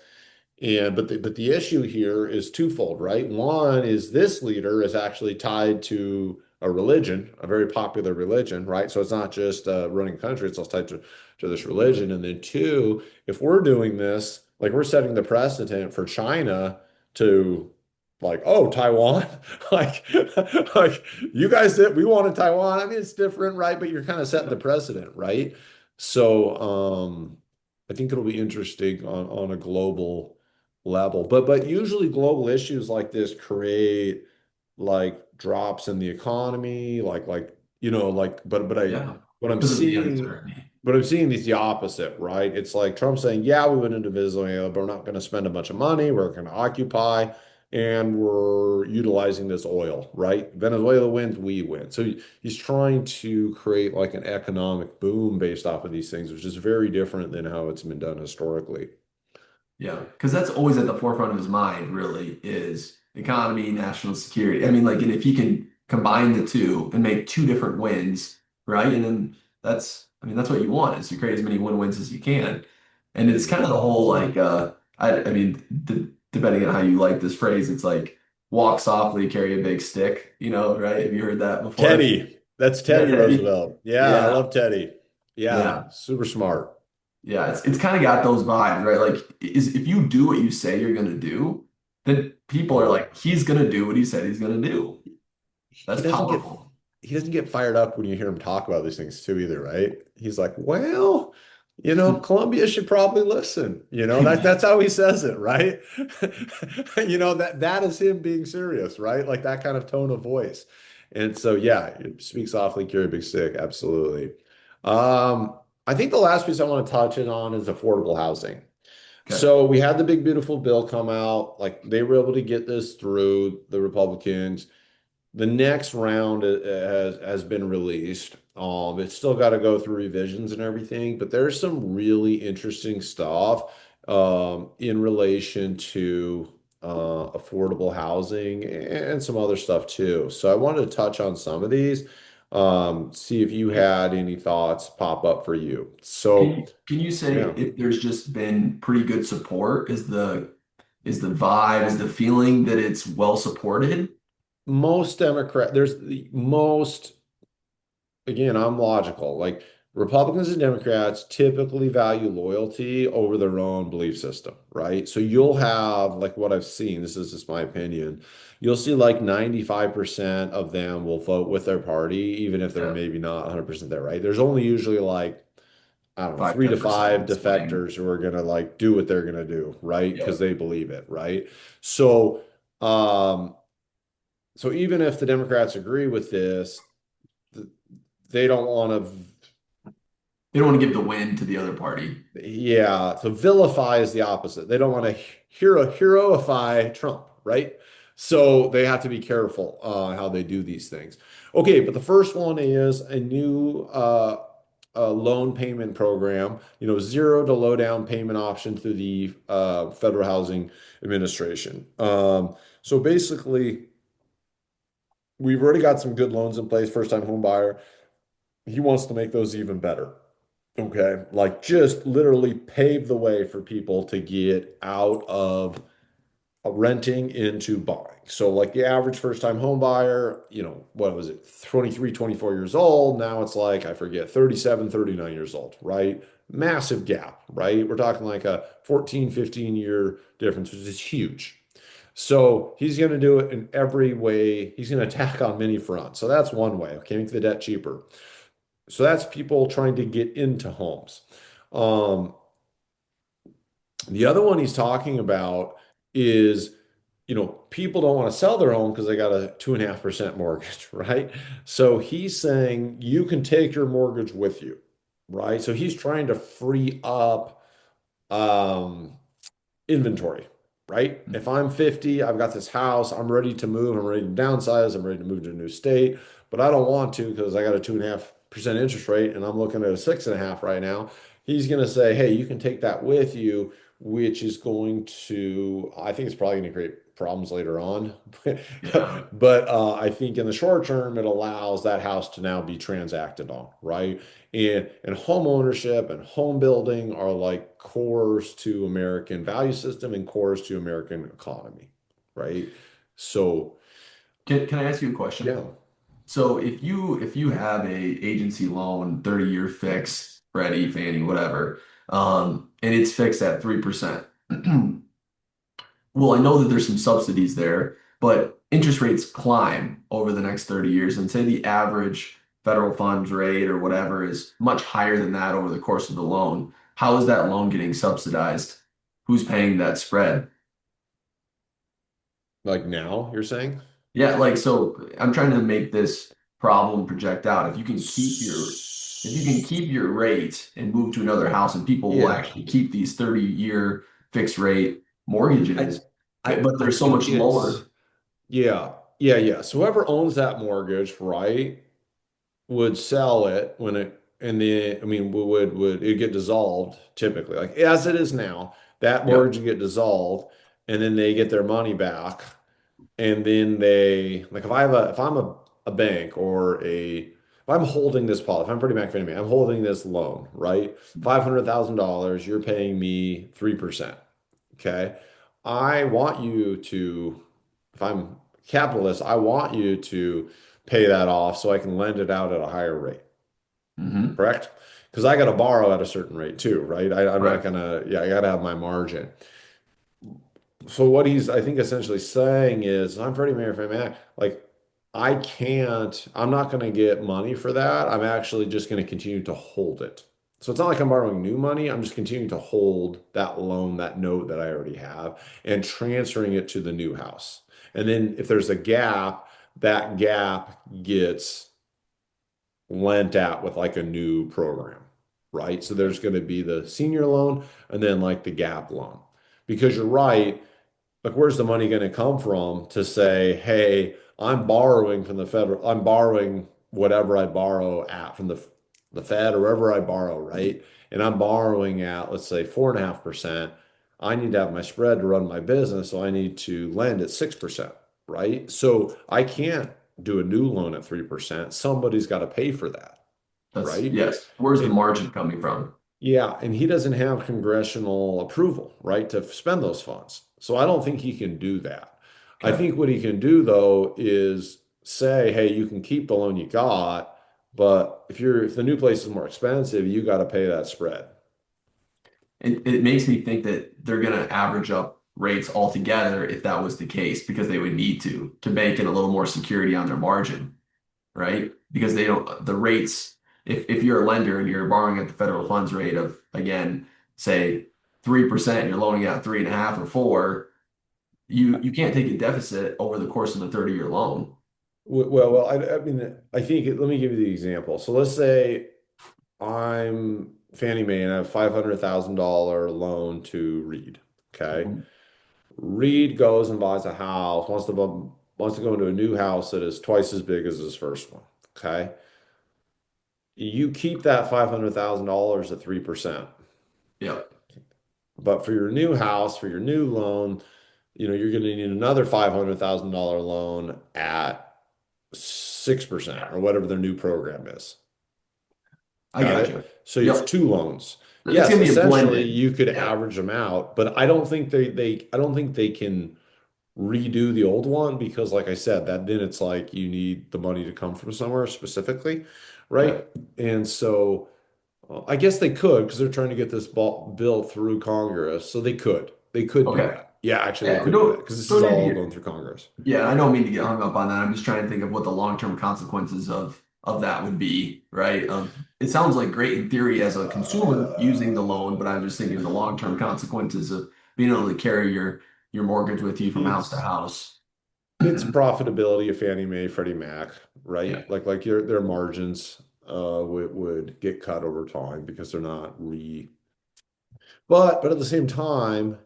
And but the issue here is twofold, right? One is this leader is actually tied to a religion, a very popular religion, right? So it's not just running a country, it's also tied to this religion. And then two, if we're doing this, like we're setting the precedent for China to like, oh, Taiwan, like like you guys did, we wanted Taiwan. I mean, it's different, right? But you're kind of setting the precedent, right? So I think it'll be interesting on a global level. But usually global issues like this create like drops in the economy, like but I Yeah. what I'm Because of the seeing uncertainty. but I'm seeing is the opposite, right? It's like Trump saying, yeah, we went into Venezuela, but we're not going to spend a bunch of money. We're going to occupy and we're utilizing this oil, right? Venezuela wins, we win. So he's trying to create like an economic boom based off of these things, which is very different than how it's been done historically. Yeah, because that's always at the forefront of his mind, really, is economy, national security. I mean, like, and if he can combine the two and make two different wins, right? And then I mean, that's what you want is to create as many win-wins as you can. And it's kind of the whole like, I mean, depending on how you like this phrase, it's like walk softly, carry a big stick, right? Have you heard that before? Teddy. That's Yeah, Teddy Teddy. Roosevelt. Yeah, I Yeah, love Teddy. Yeah, yeah. super smart. Yeah, it's kind of got those vibes, right? Like, is if you do what you say you're gonna do, then people are Yeah. like, he's gonna do what he said he's gonna do. He That's doesn't get powerful. he doesn't get fired up when you hear him talk about these things too either, right? He's like, well, Columbia should probably listen. That's how he says it, right? That is him being serious, right? Like that kind of tone of voice. And so yeah, speak softly, carry a big stick. Absolutely. I think the last piece I want to touch in on is affordable housing. Okay. So we had the big beautiful bill come out, like they were able to get this through the Republicans. The next round has been released. It's still got to go through revisions and everything, but there's some really interesting stuff in relation to affordable housing and some other stuff too. So I wanted to touch on some of these, see if you had any thoughts pop up for you. So Can you say yeah. if there's just been pretty good support? Is the vibe, is the feeling that it's well supported? There's the most again, I'm logical. Like Republicans and Democrats typically value loyalty over their own belief system, right? So you'll have, like what I've seen, this is just my opinion, you'll see like 95% of them will vote with their party, even if they're Yeah, maybe not 100% there, right? There's only usually like, I don't know, five, three to ten five percent swing. defectors who are gonna like do what they're gonna do, right? Because Yep. they believe it, right? So, um, so even if the Democrats agree with this, th- they don't want to. They don't want to give the win to the other party. Yeah, so vilify is the opposite. They don't want to heroify Trump, right? So they have to be careful how they do these things. Okay, but the first one is a new loan payment program, zero to low down payment option through the Federal Housing Administration. So basically, we've already got some good loans in place, first time home buyer. He wants to make those even better. Okay. Like just literally pave the way for people to get out of renting into buying. So like the average first time home buyer, what was it? 23, 24 years old. Now it's like, I forget, 37, 39 years old, right? Massive gap, right? We're talking like a 14, 15-year difference, which is huge. So he's going to do it in every way. He's going to attack on many fronts. So that's one way. Okay, make the debt cheaper. So that's people trying to get into homes. Um, the other one he's talking about is, people don't want to sell their home because they got a 2.5% mortgage, right? So he's saying you can take your mortgage with you, right? So he's trying to free up um, inventory, right? If I'm 50, I've got this house, I'm ready to move, I'm ready to downsize, I'm ready to move to a new state, but I don't want to because I got a 2.5% interest rate and I'm looking at a 6.5 right now. He's going to say, hey, you can take that with you, which is going to, I think it's probably going to create problems later on. Yeah. But I think in the short term, it allows that house to now be transacted on, right? And home ownership and home building are like cores to American value system and cores to American economy, right? So Can I ask you a question? yeah, So if you have a agency loan, 30-year fixed, Freddie, Fannie, whatever, and it's fixed at 3%. Well, I know that there's some subsidies there, but interest rates climb over the next 30 years, and say the average federal funds rate or whatever is much higher than that over the course of the loan. How is that loan getting subsidized? Who's paying that spread? like now you're saying? Yeah, like so I'm trying to make this problem project out. If you can keep your rate and move to another house and people will Yeah. actually keep these 30-year fixed rate I mortgages, I but I they're so think much it's lower. yeah. So whoever owns that mortgage, right, would sell it when it and then I mean would it get dissolved typically like as it is now. That Yep. mortgage get dissolved, and then they get their money back. And then they like if I'm a bank or if I'm holding this policy, if I'm Freddie Mac Fannie Mae, I'm holding this loan, right? $500,000, you're paying me 3%. Okay. I want you to, if I'm capitalist, I want you to pay that off so I can lend it out at a higher rate, Hmm. correct? Because I got to borrow at a certain rate too, right? I'm not Correct. gonna, yeah, I got to have my margin. So what he's, I think, essentially saying is, I'm Freddie Mac, Freddie Mac. Like, I'm not going to get money for that. I'm actually just going to continue to hold it. So it's not like I'm borrowing new money. I'm just continuing to hold that loan, that note that I already have, and transferring it to the new house. And then if there's a gap, that gap gets lent out with like a new program, right? So there's going to be the senior loan and then like the gap loan. Because you're right, like where's the money going to come from to say, hey, I'm borrowing from the federal, I'm borrowing whatever I borrow at from the Fed or wherever I borrow, right? And I'm borrowing at, let's say, 4.5%. I need to have my spread to run my business, so I need to lend at 6%, right? So I can't do a new loan at 3%. Somebody's got to pay for that, That's right? yes. Where's the And margin coming from? yeah, and he doesn't have congressional approval, right, to spend those funds. So I don't think he can do that. I Okay. think what he can do though is say, hey, you can keep the loan you got, but if the new place is more expensive, you got to pay that spread. It makes me think that they're going to average up rates altogether if that was the case, because they would need to bank in a little more security on their margin, right? Because they don't, the rates, if you're a lender and you're borrowing at the federal funds rate of, again, say 3%, and you're loaning out 3.5 or 4, you can't take a deficit over the course of a 30-year loan. I mean, I think let me give you the example. So let's say I'm Fannie Mae and I have $500,000 loan to Reed. Okay. Mhm. Reed goes and buys a house, wants to go into a new house that is twice as big as his first one. Okay. You keep that $500,000 at 3%. Yep. But for your new house, for your new loan, you're going to need another $500,000 loan at 6% or whatever their new program is. I Got got it? you. So you have Yep. two loans. It's Yes, going to be a essentially blended. you could Yeah. average them out, but I don't think I don't think they can redo the old one because like I said, that then it's like you need the money to come from somewhere specifically, Okay. right? And so I guess they could because they're trying to get this bill through Congress. So they could do Okay. that. Yeah, actually they Yeah. We could do that don't because this is don't need to all get. going through Congress. Yeah, I don't mean to get hung up on that. I'm just trying to think of what the long-term consequences of that would be, right? It sounds like great in theory as a consumer using the loan, but I'm just thinking of the long-term consequences of being able to carry your mortgage with you from house to It's house. it's profitability of Fannie Mae, Freddie Mac, Yeah, right? Like their margins would get cut over time because they're not re. But at the same time,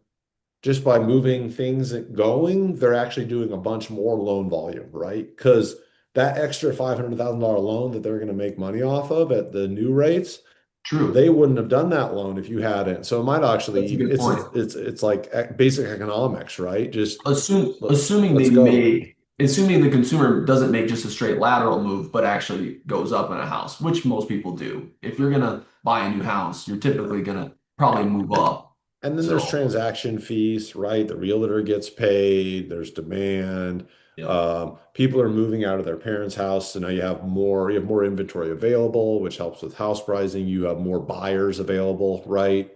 just by moving things going, they're actually doing a bunch more loan volume, right? Because that extra $500,000 loan that they're going to make money off of at the new rates, true. they wouldn't have done that loan if you hadn't. So it might actually That's a even good point. it's like basic economics, right? Just Assuming let's they go. make, assuming the consumer doesn't make just a straight lateral move, but actually goes up in a house, which most people do. If you're gonna buy a new house, you're typically gonna probably move up. And then there's So, transaction fees, right? The realtor gets paid, there's demand. yep. People are moving out of their parents' house, so now you have more inventory available, which helps with house pricing. You have more buyers available, right?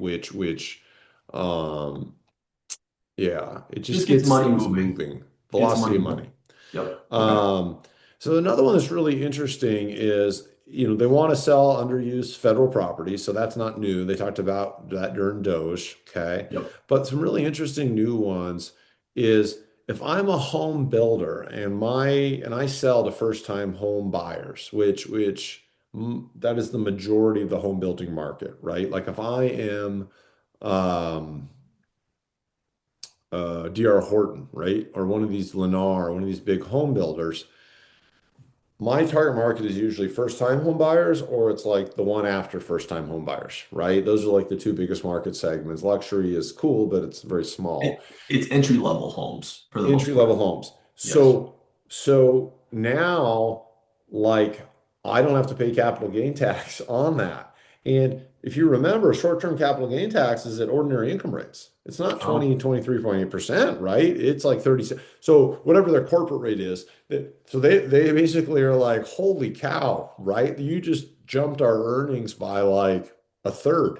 Um, yeah, it just Just gets gets money things moving. moving. Gets Velocity money of moving. money. Yep. Okay. Um, so another one that's really interesting is, they want to sell underused federal property, so that's not new. They talked about that during Doge, okay? Yep. But some really interesting new ones is if I'm a home builder and I sell to first-time home buyers, that is the majority of the home building market, right? Like if I am um DR Horton, right? Or one of these Lennar, one of these big home builders, My target market is usually first-time home buyers, or it's like the one after first-time home buyers, right? Those are like the two biggest market segments. Luxury is cool, but it's very small. It's entry level homes for the most Entry part. level homes. Yes. So now, like, I don't have to pay capital gain tax on that. And if you remember, short-term capital gain tax is at ordinary income rates. It's not Oh, 20, 23.8%, right? It's like 30. So whatever their corporate rate is, so they basically are like, holy cow, right? You just jumped our earnings by like a third,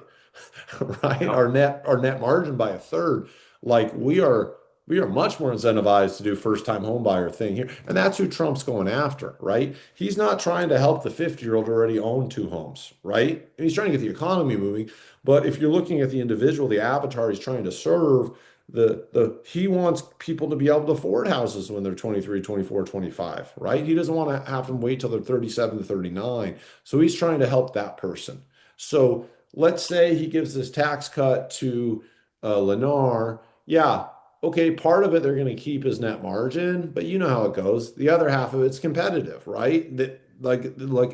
right? yeah. Our net margin by a third. Like we are much more incentivized to do first time home buyer thing here. And that's who Trump's going after, right? He's not trying to help the 50-year-old already own two homes, right? And he's trying to get the economy moving. But if you're looking at the individual, the avatar he's trying to serve, the he wants people to be able to afford houses when they're 23, 24, 25, right? He doesn't want to have them wait till they're 37 to 39. So he's trying to help that person. So let's say he gives this tax cut to Lennar. Yeah, okay, part of it they're going to keep as net margin, but you know how it goes. The other half of it's competitive, right? That like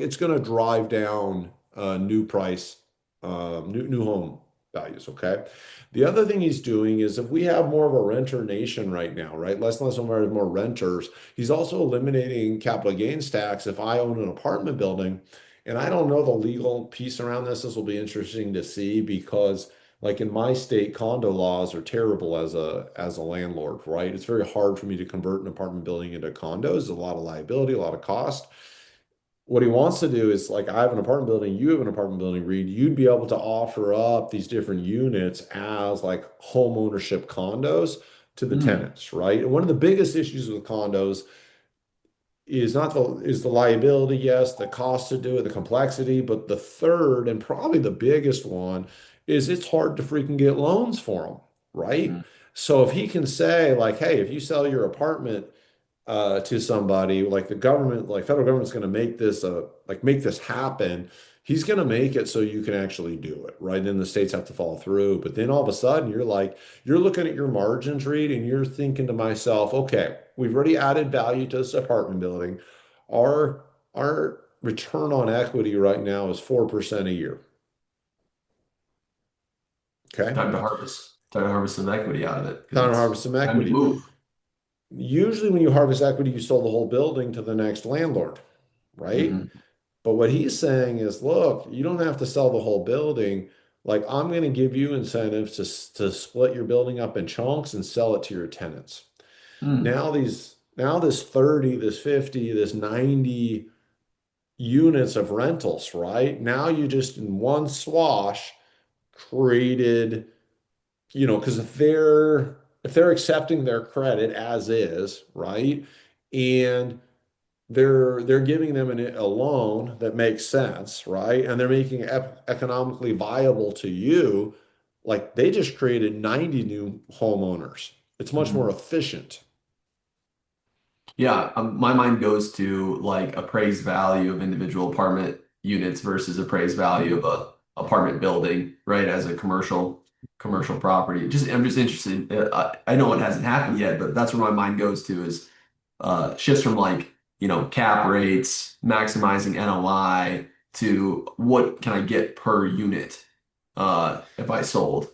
it's going to drive down new price, new home values. Okay. The other thing he's doing is if we have more of a renter nation right now, right? Less and less homeowners, more renters. He's also eliminating capital gains tax if I own an apartment building. And I don't know the legal piece around this. This will be interesting to see because like in my state, condo laws are terrible as a landlord, right? It's very hard for me to convert an apartment building into condos. A lot of liability, a lot of cost. What he wants to do is like I have an apartment building, you have an apartment building, Reed. You'd be able to offer up these different units as like home ownership condos to the Hmm. tenants, right? And one of the biggest issues with condos is not the is the liability, yes, the cost to do it, the complexity, but the third and probably the biggest one is it's hard to freaking get loans for them, right? Hmm. So if he can say like, hey, if you sell your apartment to somebody, like the government, like federal government's going to make this like make this happen. He's going to make it so you can actually do it, right? And the states have to follow through. But then all of a sudden, you're like, you're looking at your margins, Reed, and you're thinking to myself, okay, we've already added value to this apartment building. Our return on equity right now is 4% a year. Okay. Time to harvest. Time to harvest some equity out of it because Time to it's harvest some time to equity. move. Usually, when you harvest equity, you sell the whole building to the next landlord, right? Hmm. But what he's saying is, look, you don't have to sell the whole building. Like I'm going to give you incentives to split your building up in chunks and sell it to your tenants. Hmm. Now this 30, this 50, this 90 units of rentals, right? Now you just in one swash created, you know, because if they're accepting their credit as is, right? And they're giving them a loan that makes sense, right? And they're making it economically viable to you. Like they just created 90 new homeowners. It's much more Hmm. efficient. Yeah, my mind goes to like appraised value of individual apartment units versus appraised value of a apartment building, right? As a commercial property. Just I'm just interested. I know it hasn't happened yet, but that's where my mind goes to is shifts from like, cap rates, maximizing NOI to what can I get per unit if I sold,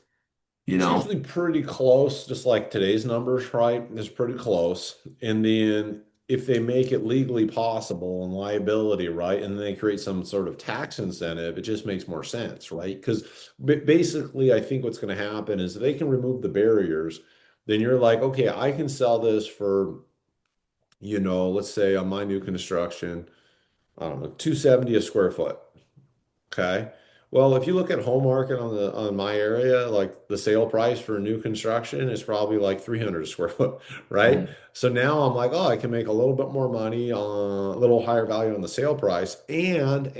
you It's know? usually pretty close, just like today's numbers, right? It's pretty close. And then if they make it legally possible and liability, right? And then they create some sort of tax incentive, it just makes more sense, right? Because basically, I think what's going to happen is if they can remove the barriers, then you're like, okay, I can sell this for, you know, let's say on my new construction, I don't know, 270 a square foot. Okay. Well, if you look at home market on my area, like the sale price for new construction is probably like 300 a square foot, right? Mm. So now I'm like, oh, I can make a little bit more money on a little higher value on the sale price and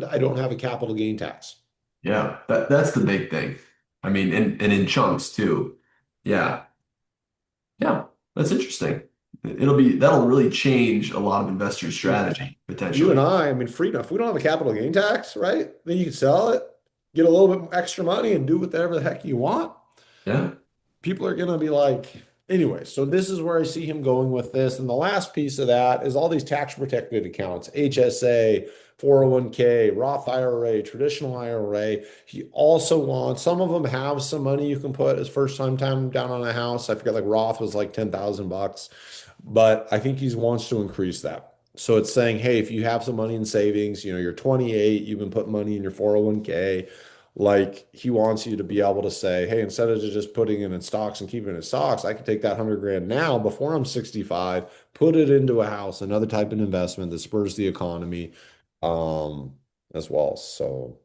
I don't have a capital gain tax. Yeah, that's the big thing. I mean, and in chunks too. Yeah. Yeah, that's interesting. That'll really change a lot of investors' I mean, strategy you and potentially. I mean, freedom. If we don't have a capital gain tax, right? Then you can sell it, get a little bit extra money and do whatever the heck you want. Yeah. People are gonna be like, Anyway, so this is where I see him going with this. And the last piece of that is all these tax protected accounts, HSA, 401k, Roth IRA, traditional IRA. He also wants, some of them have some money you can put as time down on a house. I forget, like Roth was like 10,000 bucks, but I think he wants to increase that. So it's saying, hey, if you have some money in savings, you're 28, you've been putting money in your 401k, like he wants you to be able to say, hey, instead of just putting it in stocks and keeping it in stocks, I can take that 100 grand now before I'm 65, put it into a house, another type of investment that spurs the economy, um, as well. So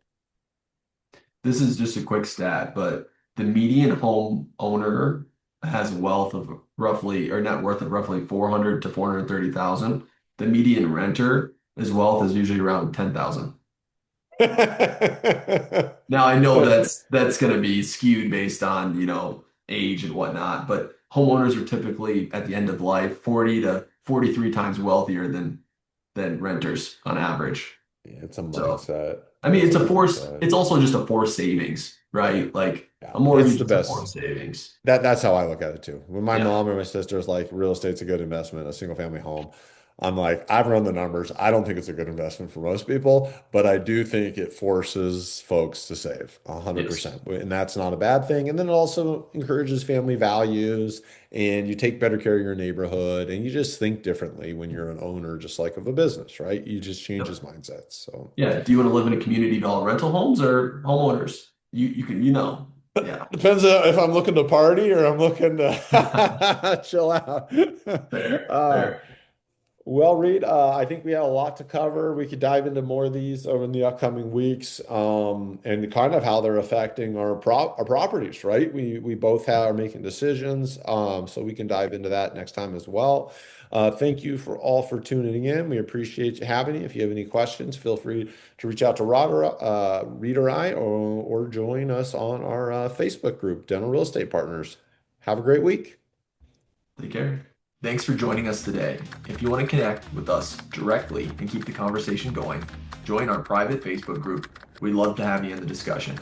This is just a quick stat, but the median home owner has wealth of roughly, or net worth of roughly 400 to 430,000. The median renter, his wealth is usually around 10,000. Now I know that's going to be skewed based on, age and whatnot, but homeowners are typically at the end of life 40 to 43 times wealthier than renters on average. it's a So, mindset. I mean, It's it's a a force, mindset. it's also just a forced savings, right? Like Yeah, a it's mortgage the is a forced best. savings. That's how I look at it too. When my Yeah. mom or my sister's like, real estate's a good investment, a single family home, I'm like, I've run the numbers. I don't think it's a good investment for most people, but I do think it forces folks to save Yes. 100%. And that's not a bad thing. And then it also encourages family values and you take better care of your neighborhood and you just think differently when you're an owner, just like of a business, right? You just changes Yep. mindsets. So Yeah. Do you want to live in a community of all rental homes or homeowners? You can, Yeah. depends if I'm looking to party or I'm looking to chill out. Fair, Uh, fair. Well, Reed, I think we had a lot to cover. We could dive into more of these over in the upcoming weeks, and kind of how they're affecting our properties, right? We both are making decisions, so we can dive into that next time as well. Thank you for tuning in. We appreciate you having you. If you have any questions, feel free to reach out to Reed or I, or join us on our Facebook group, Dental Real Estate Partners. Have a great week. Take care. Thanks for joining us today. If you want to connect with us directly and keep the conversation going, join our private Facebook group. We'd love to have you in the discussion.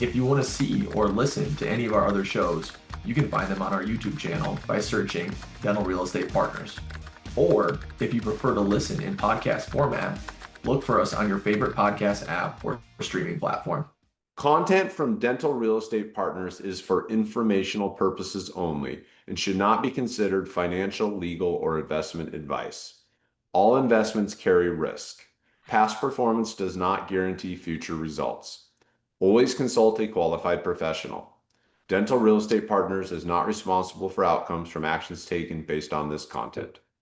If you want to see or listen to any of our other shows, you can find them on our YouTube channel by searching Dental Real Estate Partners. Or if you prefer to listen in podcast format, look for us on your favorite podcast app or streaming platform. Content from Dental Real Estate Partners is for informational purposes only and should not be considered financial, legal, or investment advice. All investments carry risk. Past performance does not guarantee future results. Always consult a qualified professional. Dental Real Estate Partners is not responsible for outcomes from actions taken based on this content.